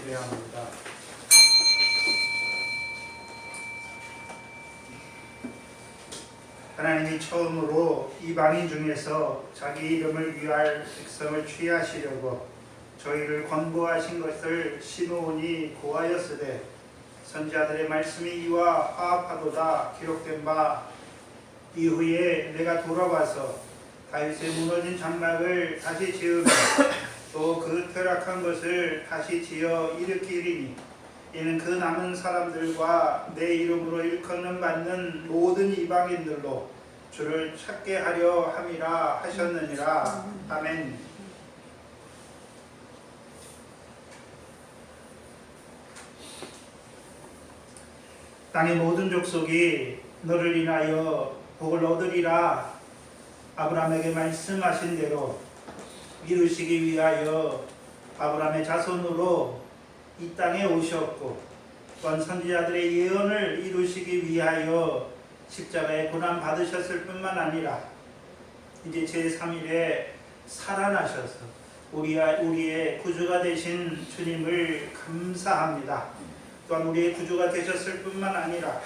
예배합니다. 하나님이 처음으로 이방인 중에서 자기 이름을 위할 백성을 취하시려고 저희를 권고하신 것을 시므온이 고하였으되 선지자들의 말씀이 이와 화합하도다 기록된 바 이후에 내가 돌아와서 다윗의 무너진 장막을 다시 지으며 또 그 퇴락한 것을 다시 지어 일으키리니 이는 그 남은 사람들과 내 이름으로 일컫는 받는 모든 이방인들로 주를 찾게 하려 함이라 하셨느니라. 아멘. 땅의 모든 족속이 너를 인하여 복을 얻으리라. 아브라함에게 말씀하신 대로 이루시기 위하여 아브라함의 자손으로 이 땅에 오셨고 또한 선지자들의 예언을 이루시기 위하여 십자가에 고난 받으셨을 뿐만 아니라 이제 제3일에 살아나셔서 우리의 구주가 되신 주님을 감사합니다. 또한 우리의 구주가 되셨을 뿐만 아니라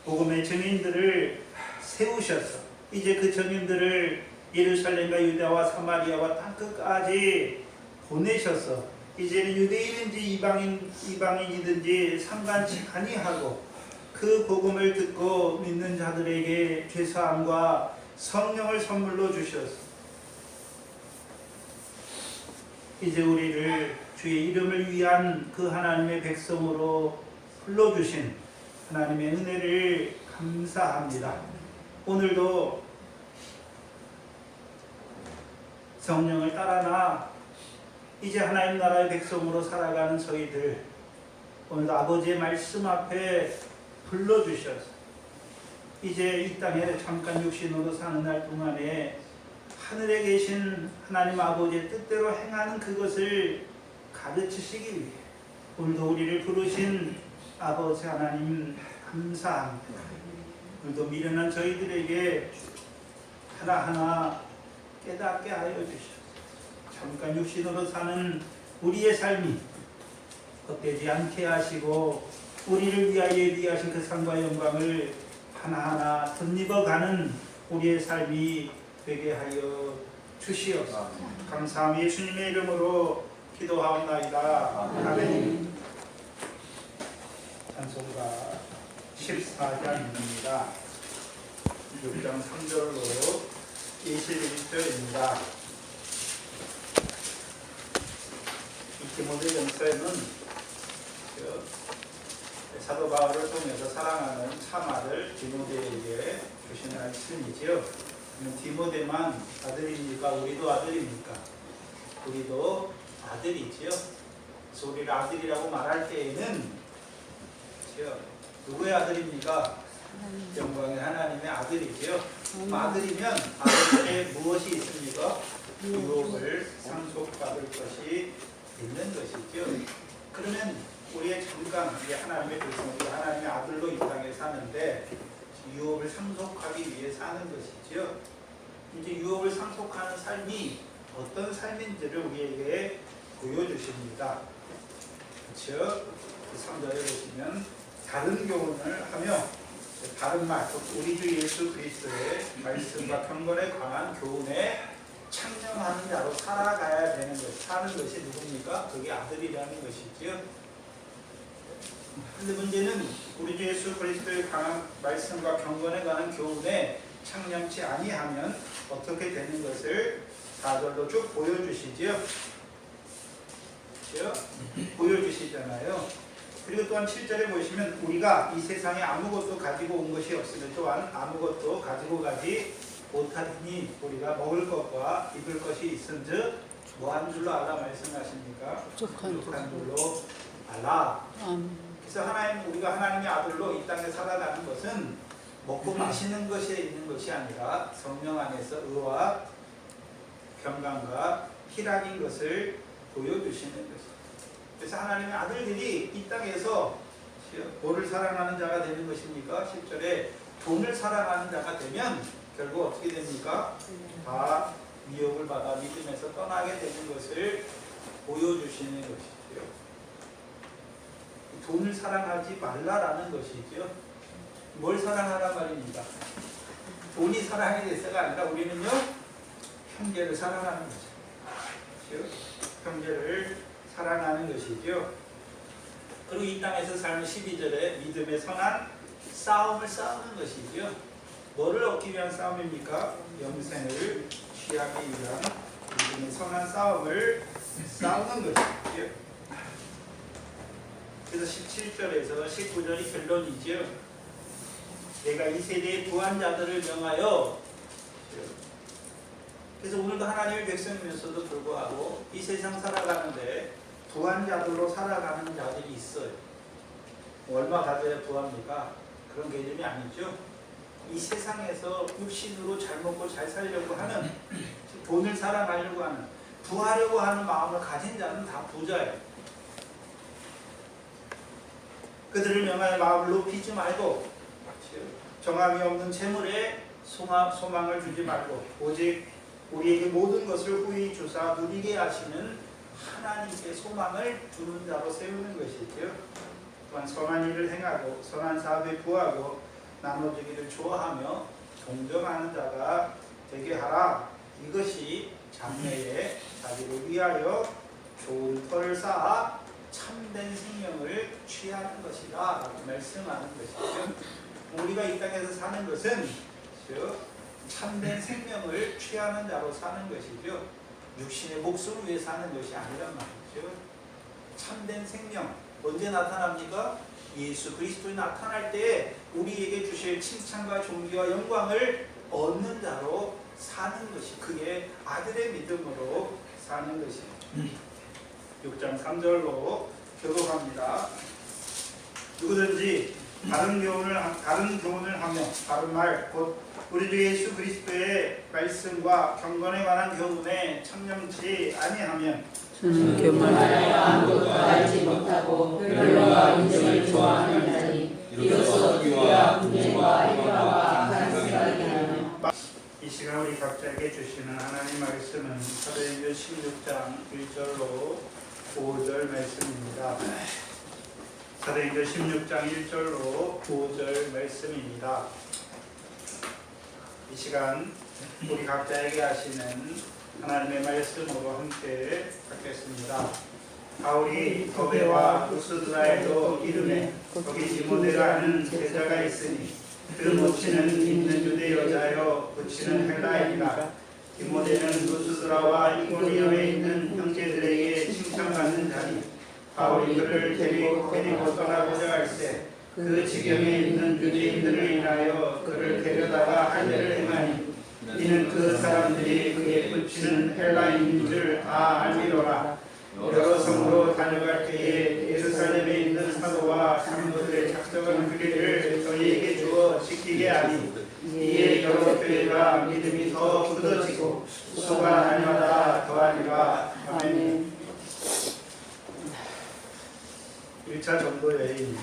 복음의 증인들을 세우셔서 이제 그 증인들을 예루살렘과 유다와 사마리아와 땅끝까지 보내셔서 이제는 유대인인지 이방인이든지 상관치 아니하고 그 복음을 듣고 믿는 자들에게 죄사함과 성령을 선물로 주셔서 이제 우리를 주의 이름을 위한 그 하나님의 백성으로 불러주신 하나님의 은혜를 감사합니다. 오늘도 성령을 따라나 이제 하나님 나라의 백성으로 살아가는 저희들 오늘도 아버지의 말씀 앞에 불러주셔서 이제 이 땅에 잠깐 육신으로 사는 날 동안에 하늘에 계신 하나님 아버지의 뜻대로 행하는 그것을 가르치시기 위해 오늘도 우리를 부르신 아버지 하나님 감사합니다. 오늘도 미련한 저희들에게 하나하나 깨닫게 하여 주시옵소서. 잠깐 육신으로 사는 우리의 삶이 헛되지 않게 하시고 우리를 위하여 예비하신 그 상과 영광을 하나하나 덧입어가는 우리의 삶이 되게 하여 주시옵소서. 감사함 예수님의 이름으로 기도하옵나이다. 아멘. 찬송가 14장입니다. 6장 3절로 21절입니다. 디모데 전서에는 사도 바울을 통해서 사랑하는 참아들 디모데에게 주신 말씀이지요. 디모데만 아들입니까? 우리도 아들입니까? 우리도 아들이지요. 그래서 우리를 아들이라고 말할 때에는 누구의 아들입니까? 영광의 하나님의 아들이지요. 아들이면 아들에게 무엇이 있습니까? 유혹을 상속받을 것이 있는 것이죠. 그러면 우리의 잠깐 우리 하나님의 백성이 하나님의 아들로 이 땅에 사는데 유혹을 상속하기 위해 사는 것이죠. 이제 유혹을 상속하는 삶이 어떤 삶인지를 우리에게 보여주십니다. 그렇죠? 3절에 보시면 다른 교훈을 하며 다른 말, 우리 주 예수 그리스도의 말씀과 경건에 관한 교훈에 참여하는 자로 살아가야 되는 것, 사는 것이 누굽니까? 그게 아들이라는 것이죠. 그런데 문제는 우리 주 예수 그리스도의 강한 말씀과 경건에 관한 교훈에 참여치 아니하면 어떻게 되는 것을 4절로 쭉 보여주시죠. 그렇죠? 보여주시잖아요. 그리고 또한 7절에 보시면 우리가 이 세상에 아무것도 가지고 온 것이 없으면 또한 아무것도 가지고 가지 못하니 우리가 먹을 것과 입을 것이 있은즉 뭐한 줄로 알아 말씀하십니까? 부족한 줄로 알아. 그래서 우리가 하나님의 아들로 이 땅에 살아가는 것은 먹고 마시는 것에 있는 것이 아니라 성령 안에서 의와 평강과 희락인 것을 보여주시는 것입니다. 그래서 하나님의 아들들이 이 땅에서 뭐를 사랑하는 자가 되는 것입니까? 10절에 돈을 사랑하는 자가 되면 결국 어떻게 됩니까? 다 미혹을 받아 믿음에서 떠나게 되는 것을 보여주시는 것이죠. 돈을 사랑하지 말라라는 것이죠. 뭘 사랑하란 말입니다. 돈이 사랑이 돼서가 아니라 우리는요, 형제를 사랑하는 거죠. 형제를 사랑하는 것이죠. 그리고 이 땅에서 삶은 12절에 믿음의 선한 싸움을 싸우는 것이죠. 뭐를 얻기 위한 싸움입니까? 영생을 취하기 위한 믿음의 선한 싸움을 싸우는 것이죠. 그래서 17절에서 19절이 결론이죠. 내가 이 세대의 부한 자들을 명하여, 그래서 오늘도 하나님의 백성이면서도 불구하고 이 세상 살아가는데 부한 자들로 살아가는 자들이 있어요. 얼마 가져야 부합니까? 그런 개념이 아니죠. 이 세상에서 육신으로 잘 먹고 잘 살려고 하는, 돈을 사랑하려고 하는, 부하려고 하는 마음을 가진 자는 다 부자예요. 그들을 명하여 마음을 높이지 말고 정함이 없는 재물에 소망을 주지 말고 오직 우리에게 모든 것을 후히 주사 누리게 하시는 하나님께 소망을 두는 자로 세우는 것이죠. 또한 선한 일을 행하고 선한 사업에 구하고 나눠주기를 좋아하며 동정하는 자가 되게 하라. 이것이 장래에 자기를 위하여 좋은 터를 쌓아 참된 생명을 취하는 것이다 라고 말씀하는 것이죠. 우리가 이 땅에서 사는 것은 참된 생명을 취하는 자로 사는 것이죠. 육신의 목숨을 위해 사는 것이 아니란 말이죠. 참된 생명 언제 나타납니까? 예수 그리스도에 나타날 때 우리에게 주실 칭찬과 존귀와 영광을 얻는 자로 사는 것이, 그게 아들의 믿음으로 사는 것입니다. 6장 3절로 교독합니다. 누구든지 다른 교훈을 하며 바른 말 곧 우리 주 예수 그리스도의 말씀과 경건에 관한 교훈에 청렴치 아니하면 저는 교만하여 아무것도 알지 못하고 변론과 인정을 좋아하는 자니 이로써 기와 분쟁과 해화와 악한 생각이 나며. 이 시간 우리 각자에게 주시는 하나님 말씀은 사도행전 16장 1절로 5절 말씀입니다. 사도행전 16장 1절로 5절 말씀입니다. 이 시간 우리 각자에게 하시는 하나님의 말씀으로 함께 받겠습니다. 바울이 더베와 루스드라에도 이르매 거기 디모데라 하는 제자가 있으니 그 모친은 있는 유대 여자여 부친은 헬라인이라. 디모데는 루스드라와 이고니온에 있는 형제들에게 칭찬받는 자니 바울이 그를 데리고 떠나고자 할 때 그 지경에 있는 유대인들을 인하여 그를 데려다가 할례를 행하니 이는 그 사람들이 그의 부친은 헬라인인 줄 다 알미로라. 여러 성으로 다녀갈 때에 예루살렘에 있는 사도와 장로들의 작정한 규례를 저희에게 주어 지키게 하니 이에 여러 교회가 믿음이 더 굳어지고 수가 날마다 더하니라. 아멘. 1차 전도 여행이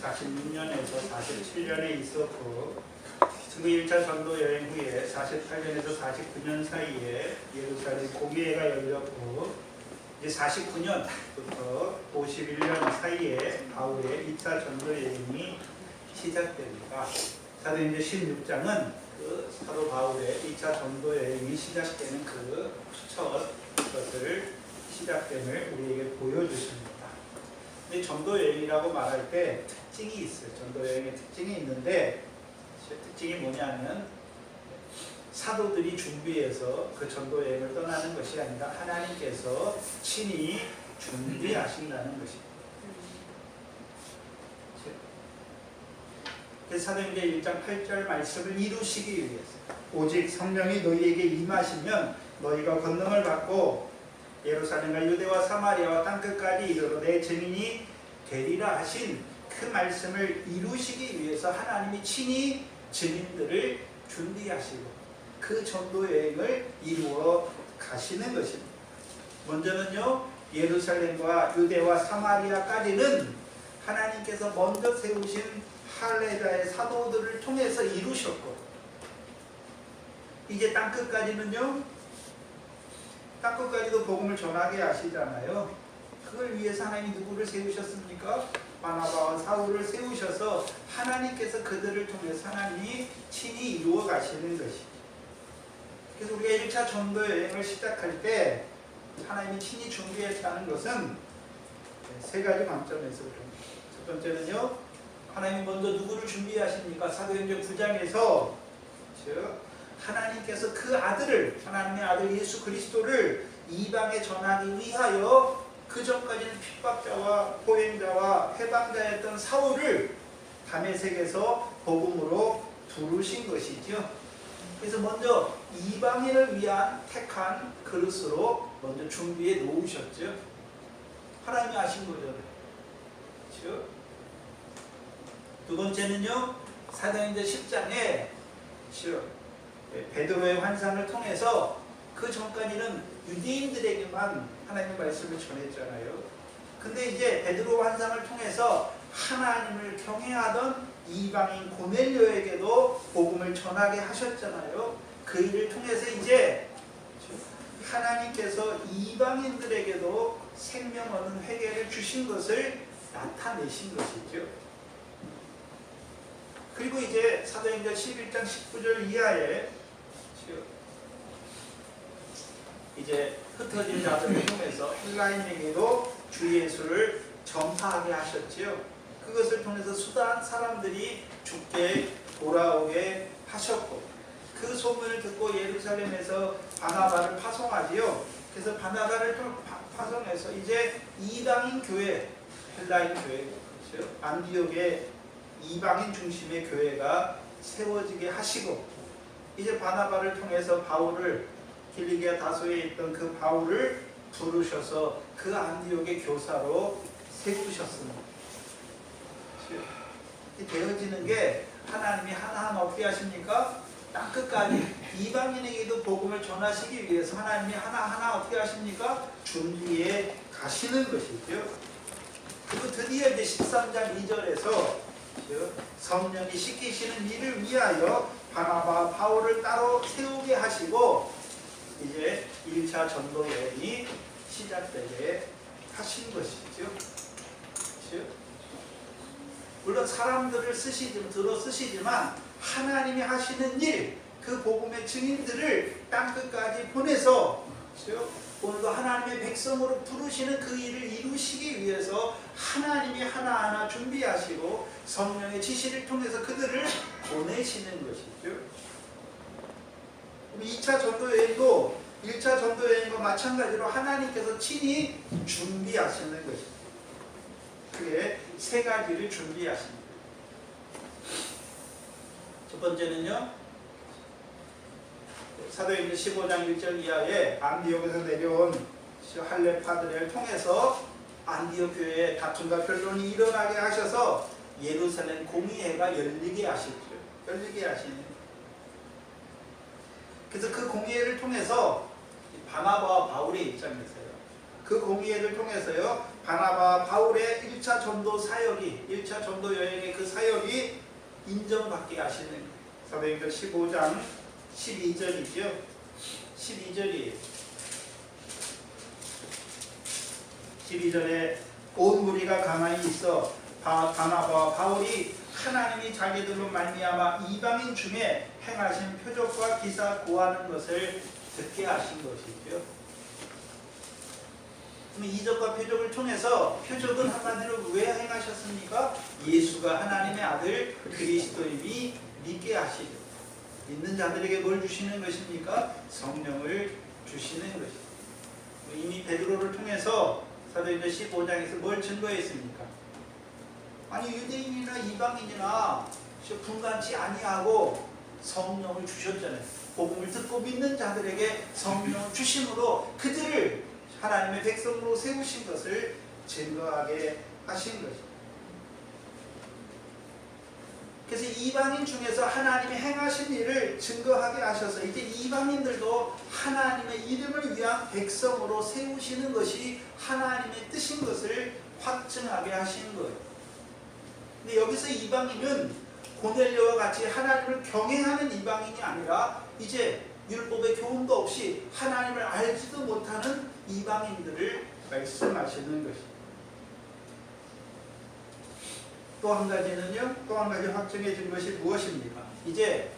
46년에서 47년에 있었고 그 1차 전도 여행 후에 48년에서 49년 사이에 예루살렘 공회가 열렸고 이제 49년부터 51년 사이에 바울의 2차 전도 여행이 시작됩니다. 사도행전 16장은 그 사도 바울의 2차 전도 여행이 시작되는 그 첫 것을 시작됨을 우리에게 보여주십니다. 근데 전도 여행이라고 말할 때 특징이 있어요. 전도 여행의 특징이 있는데 특징이 뭐냐면 사도들이 준비해서 그 전도 여행을 떠나는 것이 아니라 하나님께서 친히 준비하신다는 것입니다. 그래서 사도행전 1장 8절 말씀을 이루시기 위해서 오직 성령이 너희에게 임하시면 너희가 권능을 받고 예루살렘과 유대와 사마리아와 땅끝까지 이르러 내 증인이 되리라 하신 그 말씀을 이루시기 위해서 하나님이 친히 증인들을 준비하시고 그 전도 여행을 이루어 가시는 것입니다. 먼저는요, 예루살렘과 유대와 사마리아까지는 하나님께서 먼저 세우신 할례자의 사도들을 통해서 이루셨고, 이제 땅끝까지는요, 땅끝까지도 복음을 전하게 하시잖아요. 그걸 위해서 하나님이 누구를 세우셨습니까? 바나바와 사울을 세우셔서 하나님께서 그들을 통해서 하나님이 친히 이루어 가시는 것이. 그래서 우리가 1차 전도 여행을 시작할 때 하나님이 친히 준비했다는 것은 세 가지 관점에서 좀. 첫 번째는요, 하나님이 먼저 누구를 준비하십니까? 사도행전 9장에서 하나님께서 그 아들을, 하나님의 아들 예수 그리스도를 이방에 전하기 위하여 그 전까지는 핍박자와 포행자와 해방자였던 사울을 다메섹에서 복음으로 부르신 것이죠. 그래서 먼저 이방인을 위한 택한 그릇으로 먼저 준비해 놓으셨죠. 하나님이 아신 거잖아요. 그렇죠? 두 번째는요, 사도행전 10장에 베드로의 환상을 통해서 그 전까지는 유대인들에게만 하나님의 말씀을 전했잖아요. 근데 이제 베드로 환상을 통해서 하나님을 경외하던 이방인 고넬료에게도 복음을 전하게 하셨잖아요. 그 일을 통해서 이제 하나님께서 이방인들에게도 생명 얻는 회개를 주신 것을 나타내신 것이죠. 그리고 이제 사도행전 11장 19절 이하에 이제 흩어진 자들을 통해서 헬라인에게도 주 예수를 전파하게 하셨지요. 그것을 통해서 수단 사람들이 죽게 돌아오게 하셨고, 그 소문을 듣고 예루살렘에서 바나바를 파송하지요. 그래서 바나바를 파송해서 이제 이방인 교회, 헬라인 교회, 그렇죠? 안디옥의 이방인 중심의 교회가 세워지게 하시고, 이제 바나바를 통해서 바울을, 길리기아 다소에 있던 그 바울을 부르셔서 그 안디옥의 교사로 세우셨습니다. 되어지는 게 하나님이 하나하나 어떻게 하십니까? 땅끝까지 이방인에게도 복음을 전하시기 위해서 하나님이 하나하나 어떻게 하십니까? 준비해 가시는 것이죠. 그리고 드디어 이제 13장 2절에서 성령이 시키시는 일을 위하여 바나바 바울을 따로 세우게 하시고 이제 1차 전도 여행이 시작되게 하신 것이죠. 그렇죠? 물론 사람들을 쓰시지만 하나님이 하시는 일, 그 복음의 증인들을 땅끝까지 보내서, 그렇죠? 오늘도 하나님의 백성으로 부르시는 그 일을 이루시기 위해서 하나님이 하나하나 준비하시고 성령의 지시를 통해서 그들을 보내시는 것이죠. 2차 전도 여행도 1차 전도 여행과 마찬가지로 하나님께서 친히 준비하시는 것입니다. 그게 세 가지를 준비하십니다. 첫 번째는요, 사도행전 15장 1절 이하에 안디옥에서 내려온 할레파들을 통해서 안디옥 교회에 다툼과 변론이 일어나게 하셔서 예루살렘 공의회가 열리게 하시죠. 열리게 하시는. 그래서 그 공의회를 통해서 바나바와 바울의 입장에서요. 그 공의회를 통해서요, 바나바와 바울의 1차 전도 사역이, 1차 전도 여행의 그 사역이 인정받게 하시는 거예요. 사도행전 15장 12절이죠. 12절이에요. 12절에 온 무리가 가만히 있어 바나바와 바울이 하나님이 자기들로 말미암아 이방인 중에 행하신 표적과 기사 고하는 것을 듣게 하신 것이죠. 그럼 이적과 표적을 통해서, 표적은 한마디로 왜 행하셨습니까? 예수가 하나님의 아들 그리스도임이 믿게 하시죠. 믿는 자들에게 뭘 주시는 것입니까? 성령을 주시는 것입니다. 이미 베드로를 통해서 사도행전 15장에서 뭘 증거했습니까? 아니 유대인이나 이방인이나 분간치 아니하고 성령을 주셨잖아요. 복음을 듣고 믿는 자들에게 성령을 주심으로 그들을 하나님의 백성으로 세우신 것을 증거하게 하신 것입니다. 그래서 이방인 중에서 하나님이 행하신 일을 증거하게 하셔서 이제 이방인들도 하나님의 이름을 위한 백성으로 세우시는 것이 하나님의 뜻인 것을 확증하게 하신 거예요. 근데 여기서 이방인은 고넬료와 같이 하나님을 경외하는 이방인이 아니라 이제 율법의 교훈도 없이 하나님을 알지도 못하는 이방인들을 말씀하시는 것입니다. 또 한 가지는요, 또 한 가지 확정해진 것이 무엇입니까? 이제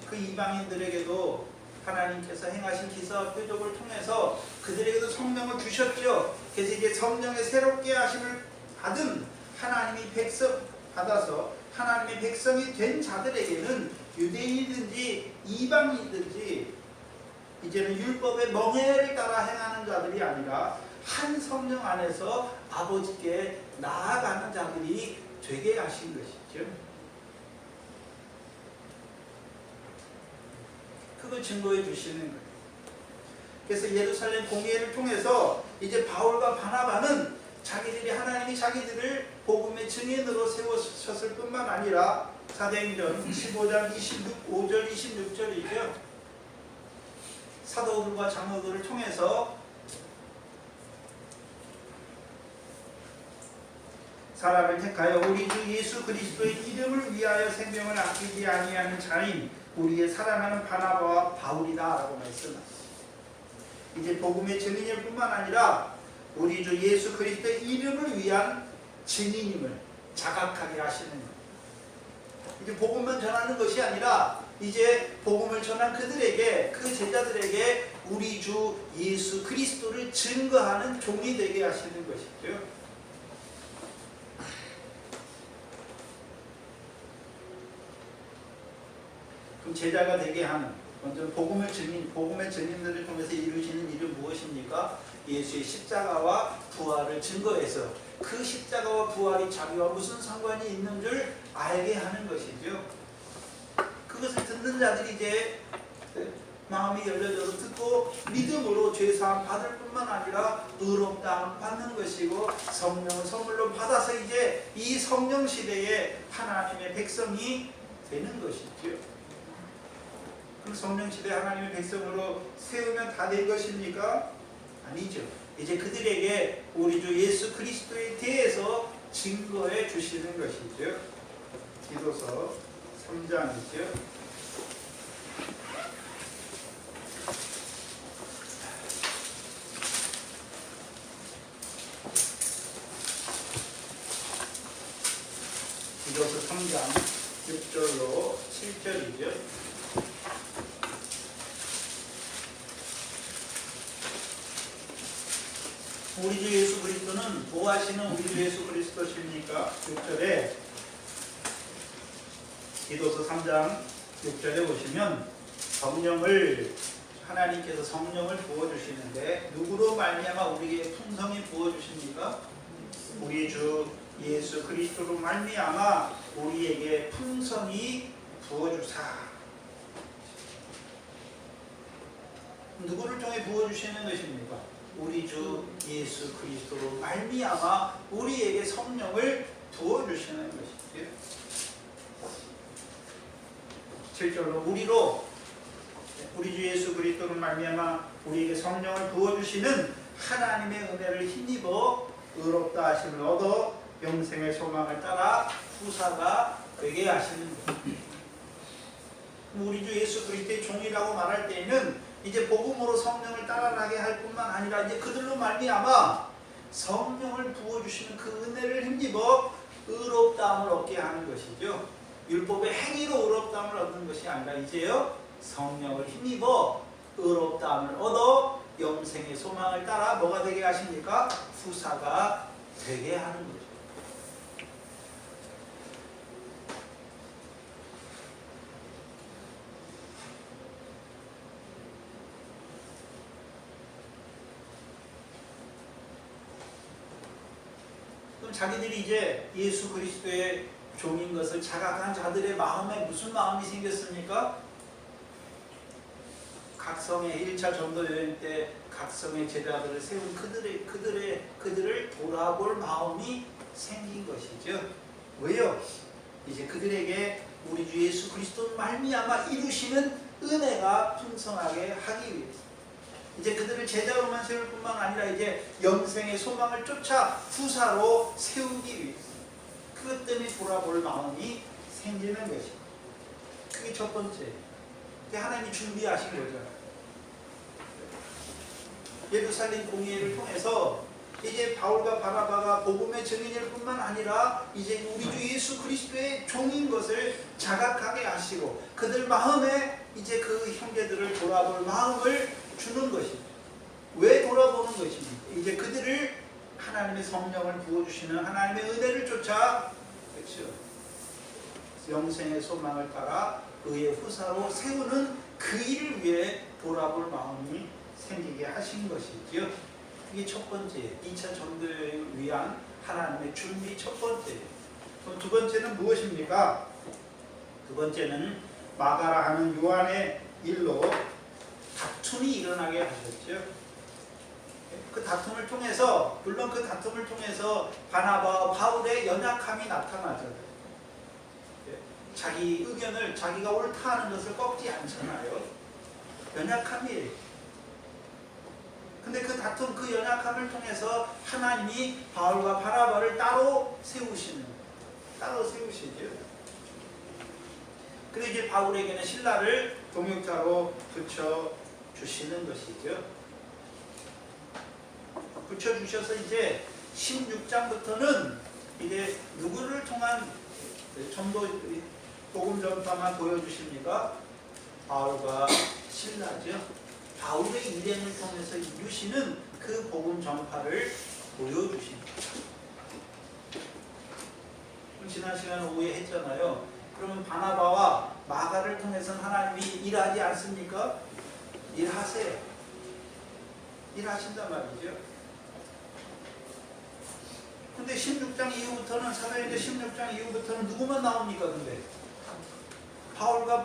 그 이방인들에게도 하나님께서 행하신 기사와 표적을 통해서 그들에게도 성령을 주셨죠. 그래서 이제 성령의 새롭게 하심을 받은 하나님이 받아서 하나님의 백성이 된 자들에게는 유대인이든지 이방인이든지 이제는 율법의 멍에를 따라 행하는 자들이 아니라 한 성령 안에서 아버지께 나아가는 자들이 되게 하신 것이죠. 그걸 증거해 주시는 거예요. 그래서 예루살렘 공회를 통해서 이제 바울과 바나바는 자기들이 하나님이 자기들을 복음의 증인으로 세우셨을 뿐만 아니라 사도행전 15장 5절 26절이죠. 사도들과 장로들을 통해서 사람을 택하여 우리 주 예수 그리스도의 이름을 위하여 생명을 아끼지 아니하는 자인 우리의 사랑하는 바나바와 바울이다 라고 말씀하셨습니다. 이제 복음의 증인일 뿐만 아니라 우리 주 예수 그리스도의 이름을 위한 증인임을 자각하게 하시는 거예요. 이제 복음만 전하는 것이 아니라 이제 복음을 전한 그들에게, 그 제자들에게 우리 주 예수 그리스도를 증거하는 종이 되게 하시는 것이죠. 그럼 제자가 되게 하는, 먼저 복음의 증인들을 통해서 이루시는 일은 무엇입니까? 예수의 십자가와 부활을 증거해서 그 십자가와 부활이 자기와 무슨 상관이 있는 줄 알게 하는 것이죠. 그것을 듣는 자들이 이제 마음이 열려져서 듣고 믿음으로 죄사함 받을 뿐만 아니라 의롭다함 받는 것이고 성령을 선물로 받아서 이제 이 성령 시대에 하나님의 백성이 되는 것이죠. 그럼 성령 시대 하나님의 백성으로 세우면 다 된 것입니까? 아니죠. 이제 그들에게 우리 주 예수 그리스도에 대해서 증거해 주시는 것이죠. 디도서 3장이죠. 디도서 3장 6절로 7절이죠. 우리 주 예수 그리스도는 보호하시는 우리 주 예수 그리스도십니까? 6절에 디도서 3장 6절에 보시면 성령을 하나님께서 성령을 부어주시는데 누구로 말미암아 우리에게 풍성히 부어주십니까? 우리 주 예수 그리스도로 말미암아 우리에게 풍성히 부어주사. 누구를 통해 부어주시는 것입니까? 우리 주 예수 그리스도로 말미암아 우리에게 성령을 부어주시는 것이지요. 7절로 우리 주 예수 그리스도로 말미암아 우리에게 성령을 부어주시는 하나님의 은혜를 힘입어 의롭다 하심을 얻어 영생의 소망을 따라 후사가 되게 하시는 것입니다. 우리 주 예수 그리스도의 종이라고 말할 때에는 이제 복음으로 성령을 따라가게 할 뿐만 아니라 이제 그들로 말미암아 성령을 부어주시는 그 은혜를 힘입어 의롭다함을 얻게 하는 것이죠. 율법의 행위로 의롭다함을 얻는 것이 아니라 이제요 성령을 힘입어 의롭다함을 얻어 영생의 소망을 따라 뭐가 되게 하십니까? 후사가 되게 하는 거죠. 자기들이 이제 예수 그리스도의 종인 것을 자각한 자들의 마음에 무슨 마음이 생겼습니까? 각성의 1차 전도 여행 때 각성의 제자들을 세운 그들을 돌아볼 마음이 생긴 것이죠. 왜요? 이제 그들에게 우리 주 예수 그리스도 말미암아 이루시는 은혜가 풍성하게 하기 위해서. 이제 그들을 제자로만 세울 뿐만 아니라 이제 영생의 소망을 쫓아 후사로 세우기 위해서 그것 때문에 돌아볼 마음이 생기는 것입니다. 그게 첫 번째. 하나님이 준비하신 거죠. 예루살렘 공회를 통해서 이제 바울과 바나바가 복음의 증인일 뿐만 아니라 이제 우리 주 예수 그리스도의 종인 것을 자각하게 하시고 그들 마음에 이제 그 형제들을 돌아볼 마음을 주는 것입니다. 왜 돌아보는 것입니까? 이제 그들을 하나님의 성령을 부어주시는 하나님의 은혜를 쫓아, 그렇죠, 영생의 소망을 따라 의의 후사로 세우는 그 일을 위해 돌아볼 마음이 생기게 하신 것이지요. 이게 첫 번째, 2차 전도를 위한 하나님의 준비 첫 번째예요. 그럼 두 번째는 무엇입니까? 두 번째는 마가라 하는 요한의 일로 다툼이 일어나게 하셨죠. 그 다툼을 통해서, 물론 그 다툼을 통해서 바나바와 바울의 연약함이 나타나죠. 자기 의견을, 자기가 옳다 하는 것을 꺾지 않잖아요. 연약함이에요. 근데 그 다툼, 그 연약함을 통해서 하나님이 바울과 바나바를 따로 세우시는, 따로 세우시죠. 그리고 이제 바울에게는 신라를 동역자로 붙여주시는 것이죠. 붙여주셔서 이제 16장부터는 이제 누구를 통한 전도, 복음 전파만 보여주십니까? 바울과 신라죠. 바울의 일행을 통해서 이루시는 그 복음 전파를 보여주십니다. 지난 시간 오후에 했잖아요. 그러면 바나바와 마가를 통해서는 하나님이 일하지 않습니까? 일하세요. 일하신단 말이죠. 근데 16장 이후부터는, 사도행전 16장 이후부터는 누구만 나옵니까? 근데 바울과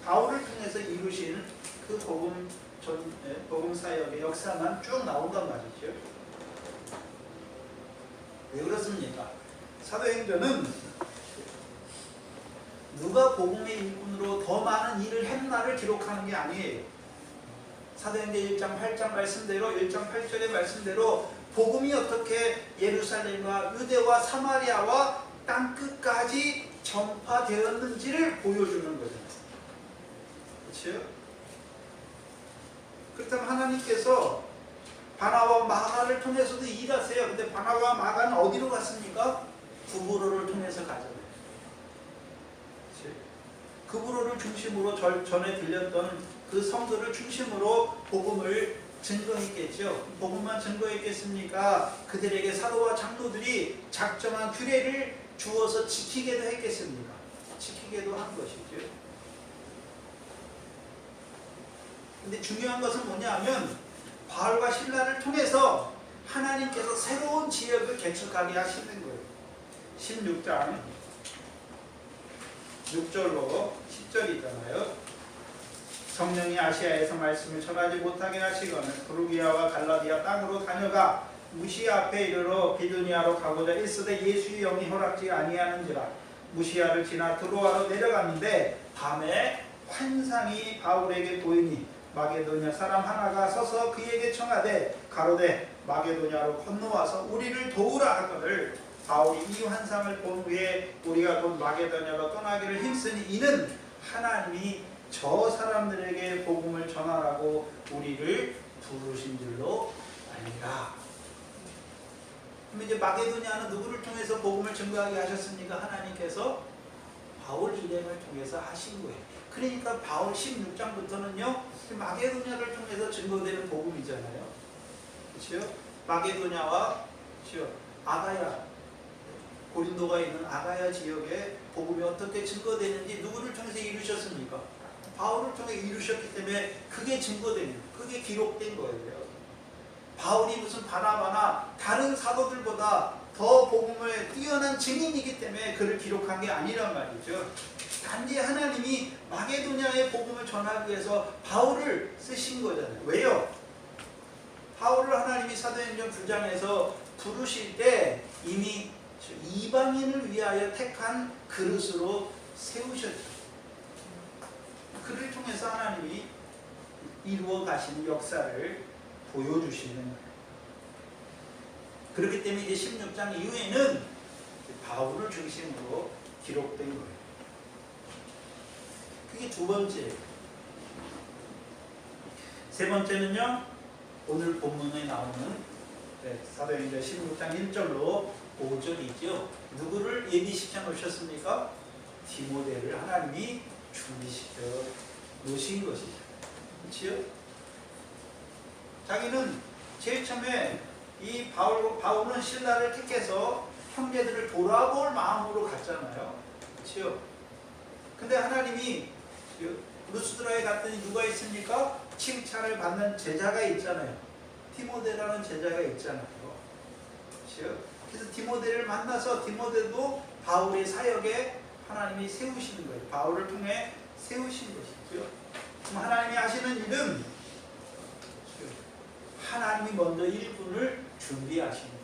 바울을 통해서 이루신 그 복음 사역의 역사만 쭉 나온단 말이죠. 왜 그렇습니까? 사도행전은 누가 복음의 일꾼으로 더 많은 일을 했나를 기록하는 게 아니에요. 사도행전 1장 8장 말씀대로, 1장 8절의 말씀대로 복음이 어떻게 예루살렘과 유대와 사마리아와 땅끝까지 전파되었는지를 보여주는 거잖아요. 그렇죠? 그렇다면 하나님께서 바나바와 마가를 통해서도 일하세요. 근데 바나바와 마가는 어디로 갔습니까? 구브로를 통해서 가잖아요. 그렇지? 구브로를 중심으로 전에 들렸던 그 성도를 중심으로 복음을 증거했겠죠. 복음만 증거했겠습니까? 그들에게 사도와 장로들이 작정한 규례를 주어서 지키게도 했겠습니까? 지키게도 한 것이죠. 근데 중요한 것은 뭐냐면 바울과 신라를 통해서 하나님께서 새로운 지역을 개척하게 하시는 거예요. 16장 6절로 10절이잖아요. 성령이 아시아에서 말씀을 전하지 못하게 하시거늘 프루기아와 갈라디아 땅으로 다녀가 무시아 앞에 이르러 비두니아로 가고자 일쓰되 예수의 영이 허락지 아니하는지라. 무시아를 지나 드로아로 내려갔는데 밤에 환상이 바울에게 보이니 마게도냐 사람 하나가 서서 그에게 청하되 가로되 마게도냐로 건너와서 우리를 도우라 하거늘 바울이 이 환상을 본 후에 우리가 곧 마게도냐로 떠나기를 힘쓰니 이는 하나님이 저 사람들에게 복음을 전하라고 우리를 부르신 줄로 아니라. 그럼 이제 마게도냐는 누구를 통해서 복음을 증거하게 하셨습니까? 하나님께서 바울 일행을 통해서 하신 거예요. 그러니까 바울 16장부터는요 마게도냐를 통해서 증거되는 복음이잖아요. 그렇죠? 마게도냐와 그렇죠? 아가야, 고린도가 있는 아가야 지역에 복음이 어떻게 증거되는지 누구를 통해서 이루셨습니까? 바울을 통해 이루셨기 때문에 그게 증거되는, 그게 기록된 거예요. 바울이 무슨 바나바나 다른 사도들보다 더 복음을 뛰어난 증인이기 때문에 그를 기록한 게 아니란 말이죠. 단지 하나님이 마게도냐의 복음을 전하기 위해서 바울을 쓰신 거잖아요. 왜요? 바울을 하나님이 사도행전 9장에서 부르실 때 이미 이방인을 위하여 택한 그릇으로 세우셨죠. 그를 통해서 하나님이 이루어 가시는 역사를 보여주시는 거예요. 그렇기 때문에 이제 16장 이후에는 바울을 중심으로 기록된 거예요. 그게 두 번째예요. 세 번째는요, 오늘 본문에 나오는 사도행전 16장 1절로 5절이죠. 누구를 예비시켜 놓으셨습니까? 디모데를 하나님이 준비시켜 놓으신 것이죠. 그렇지요? 자기는 제일 처음에 이 바울은 신라를 택해서 형제들을 돌아볼 마음으로 갔잖아요. 그렇죠? 근데 하나님이 루스드라에 갔더니 누가 있습니까? 칭찬을 받는 제자가 있잖아요. 디모데라는 제자가 있잖아요. 그렇죠? 그래서 디모데를 만나서 디모데도 바울의 사역에 하나님이 세우시는 거예요. 바울을 통해 세우신 것이죠. 그럼 하나님이 하시는 일은 하나님이 먼저 일꾼을 준비하십니다.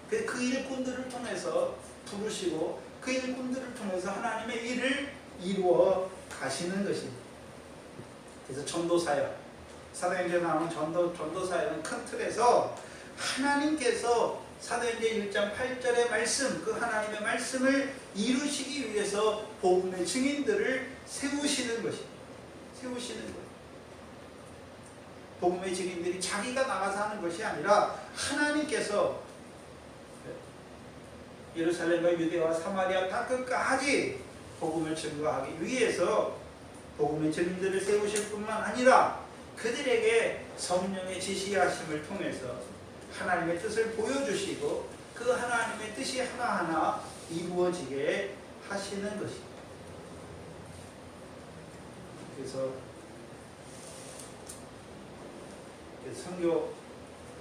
그 일꾼들을 통해서 부르시고 그 일꾼들을 통해서 하나님의 일을 이루어 가시는 것입니다. 그래서 전도사역, 사도행전에 나오는 전도사역은 큰 틀에서 하나님께서 사도행전 1장 8절의 말씀, 그 하나님의 말씀을 이루시기 위해서 복음의 증인들을 세우시는 것입니다. 세우시는 거예요. 복음의 증인들이 자기가 나가서 하는 것이 아니라 하나님께서 예루살렘과 유대와 사마리아 다 끝까지 복음을 증거하기 위해서 복음의 증인들을 세우실 뿐만 아니라 그들에게 성령의 지시하심을 통해서 하나님의 뜻을 보여주시고 그 하나님의 뜻이 하나하나 이루어지게 하시는 것입니다. 그래서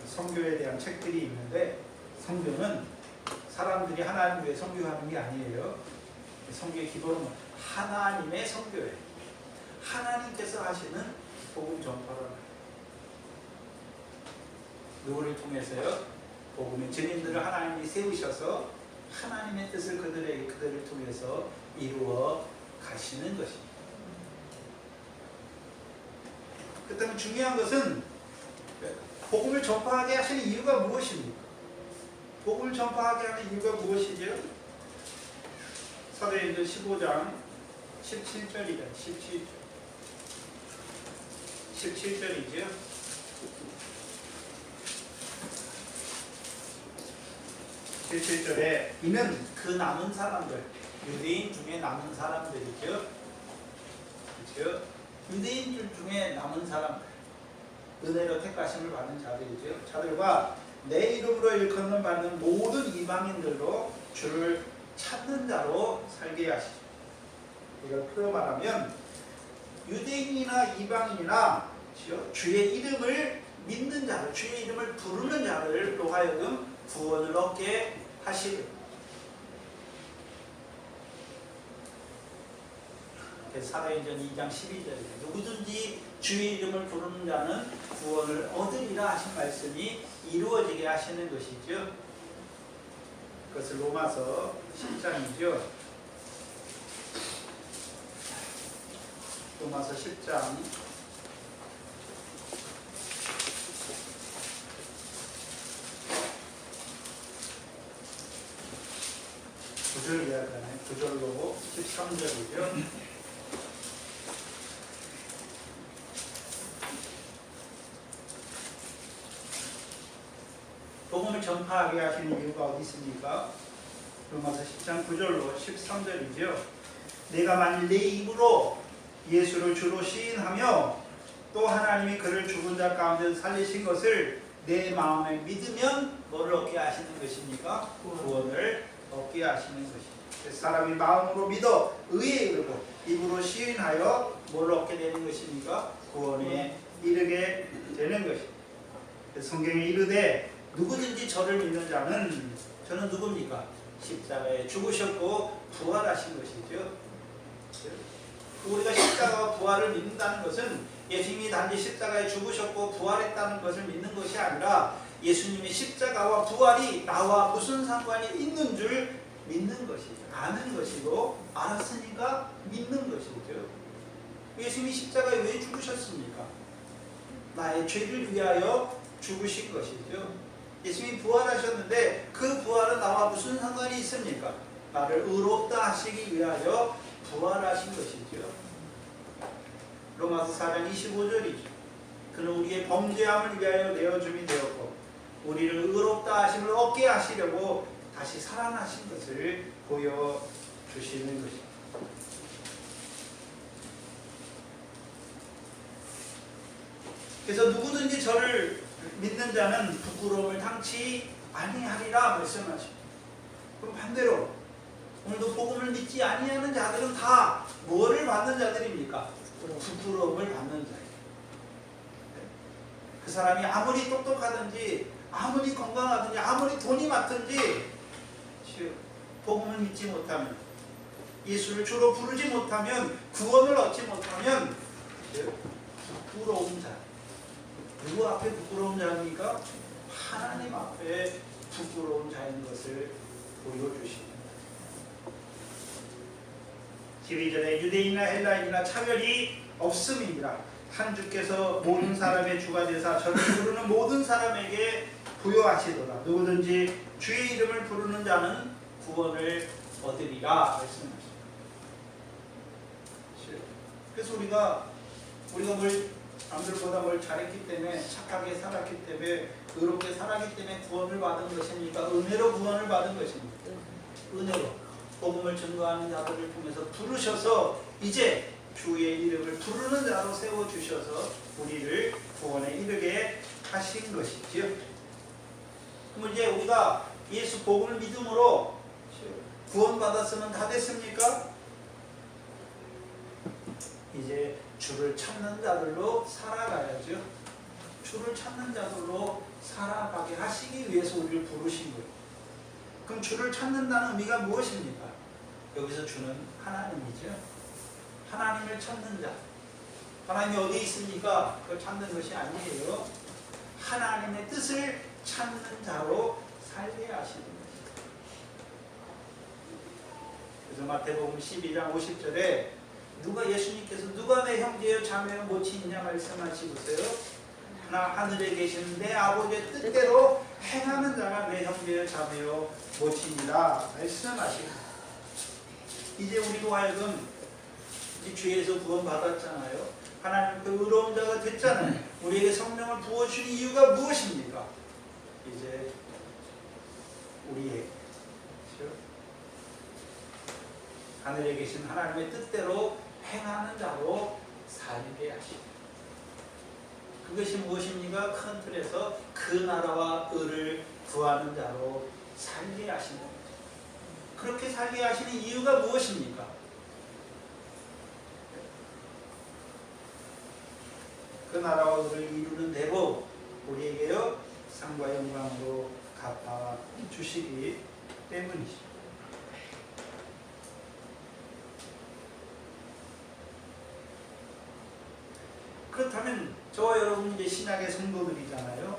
선교에 대한 책들이 있는데, 선교는 사람들이 하나님 위해 선교하는 게 아니에요. 선교의 기본은 하나님의 선교예요. 하나님께서 하시는 복음 전파를 누구를 통해서요? 복음의 증인들을 하나님이 세우셔서 하나님의 뜻을 그들을 통해서 이루어 가시는 것입니다. 그렇다면 중요한 것은 복음을 전파하게 하시는 이유가 무엇입니까? 복음을 전파하게 하는 이유가 무엇이죠? 사도행전 15장 17절이다. 17절이죠. 17절에 이는 그 남은 사람들, 유대인 중에 남은 사람들이죠. 그렇죠? 유대인 중에 남은 사람, 은혜로 택하심을 받는 자들이죠. 자들과 내 이름으로 일컫는 받는 모든 이방인들로 주를 찾는 자로 살게 하시죠. 이걸 풀어 말하면 유대인이나 이방인이나 주의 이름을 믿는 자들, 주의 이름을 부르는 자들로 하여금 구원을 얻게 하시고, 사도행전 2장 12절에 누구든지 주의 이름을 부르는 자는 구원을 얻으리라 하신 말씀이 이루어지게 하시는 것이죠. 그것을 로마서 10장이죠. 로마서 10장 9절 이야기하네. 9절로 13절이죠. 복음을 전파하게 하시는 이유가 어디 있습니까? 로마서 10장 9절로 13절이죠. 내가 만일 내 입으로 예수를 주로 시인하며 또 하나님이 그를 죽은 자 가운데 살리신 것을 내 마음에 믿으면 뭐를 얻게 하시는 것입니까? 구원을 얻게 하시는 것입니다. 그래서 사람이 마음으로 믿어 의에 이르고 입으로 시인하여 뭘 얻게 되는 것입니까? 구원에 이르게 되는 것입니다. 그래서 성경에 이르되 누구든지 저를 믿는 자는, 저는 누굽니까? 십자가에 죽으셨고 부활하신 것이죠. 우리가 십자가와 부활을 믿는다는 것은 예수님이 단지 십자가에 죽으셨고 부활했다는 것을 믿는 것이 아니라 예수님의 십자가와 부활이 나와 무슨 상관이 있는 줄 믿는 것이죠. 아는 것이고 알았으니까 믿는 것이죠. 예수님이 십자가에 왜 죽으셨습니까? 나의 죄를 위하여 죽으신 것이죠. 예수님이 부활하셨는데 그 부활은 나와 무슨 상관이 있습니까? 나를 의롭다 하시기 위하여 부활하신 것이죠. 로마서 4장 25절이죠. 그는 우리의 범죄함을 위하여 내어줌이 되었고 우리를 의롭다 하심을 얻게 하시려고 다시 살아나신 것을 보여주시는 것입니다. 그래서 누구든지 저를 믿는 자는 부끄러움을 당치 아니하리라 말씀하십니다. 그럼 반대로 오늘도 복음을 믿지 아니하는 자들은 다 뭐를 받는 자들입니까? 부끄러움을 받는 자예요. 그 사람이 아무리 똑똑하든지 아무리 건강하든지 아무리 돈이 많든지 복음을 믿지 못하면 예수를 주로 부르지 못하면 구원을 얻지 못하면 부끄러운 자. 누구 앞에 부끄러운 자입니까? 하나님 앞에 부끄러운 자인 것을 보여주십니다. 12절에 유대인이나 헬라인이나 차별이 없음이니라. 한 주께서 모든 사람의 주가 되사 저를 부르는 모든 사람에게 부여하시도다. 누구든지 주의 이름을 부르는 자는 구원을 얻으리라 말씀하십니다. 그래서 우리가 뭘 남들보다 뭘 잘했기 때문에 착하게 살았기 때문에 의롭게 살았기 때문에 구원을 받은 것입니까? 은혜로 구원을 받은 것입니까? 은혜로 복음을 증거하는 자들을 통해서 부르셔서 이제 주의 이름을 부르는 자로 세워주셔서 우리를 구원에 이르게 하신 것이지요. 그럼 이제 우리가 예수 복음을 믿음으로 구원받았으면 다 됐습니까? 이제 주를 찾는 자들로 살아가야죠. 주를 찾는 자들로 살아가게 하시기 위해서 우리를 부르신 거예요. 그럼 주를 찾는다는 의미가 무엇입니까? 여기서 주는 하나님이죠. 하나님을 찾는 자. 하나님이 어디 있습니까? 그걸 찾는 것이 아니에요. 하나님의 뜻을 찾는 자로 살게 하시는 것이죠. 그래서 마태복음 12장 50절에 예수님께서 누가 내 형제여 자매여 모친이냐 말씀하시고서요. 하늘에 계신 내 아버지의 뜻대로 행하는 자가 내 형제여 자매여 모친이라 말씀하시고 이제 우리로 하여금 주에서 구원받았잖아요. 하나님 그 의로운 자가 됐잖아요. 우리에게 성령을 부어주신 이유가 무엇입니까? 이제 우리의 하늘에 계신 하나님의 뜻대로 행하는 자로 살게 하시고 그것이 무엇입니까? 큰 틀에서 그 나라와 의를 구하는 자로 살게 하시는 거죠. 그렇게 살게 하시는 이유가 무엇입니까? 그 나라와 의를 이루는 대로 우리에게요 상과 영광으로 갚아 주시기 때문이죠. 그렇다면 저와 여러분 이제 신약의 성도들이잖아요.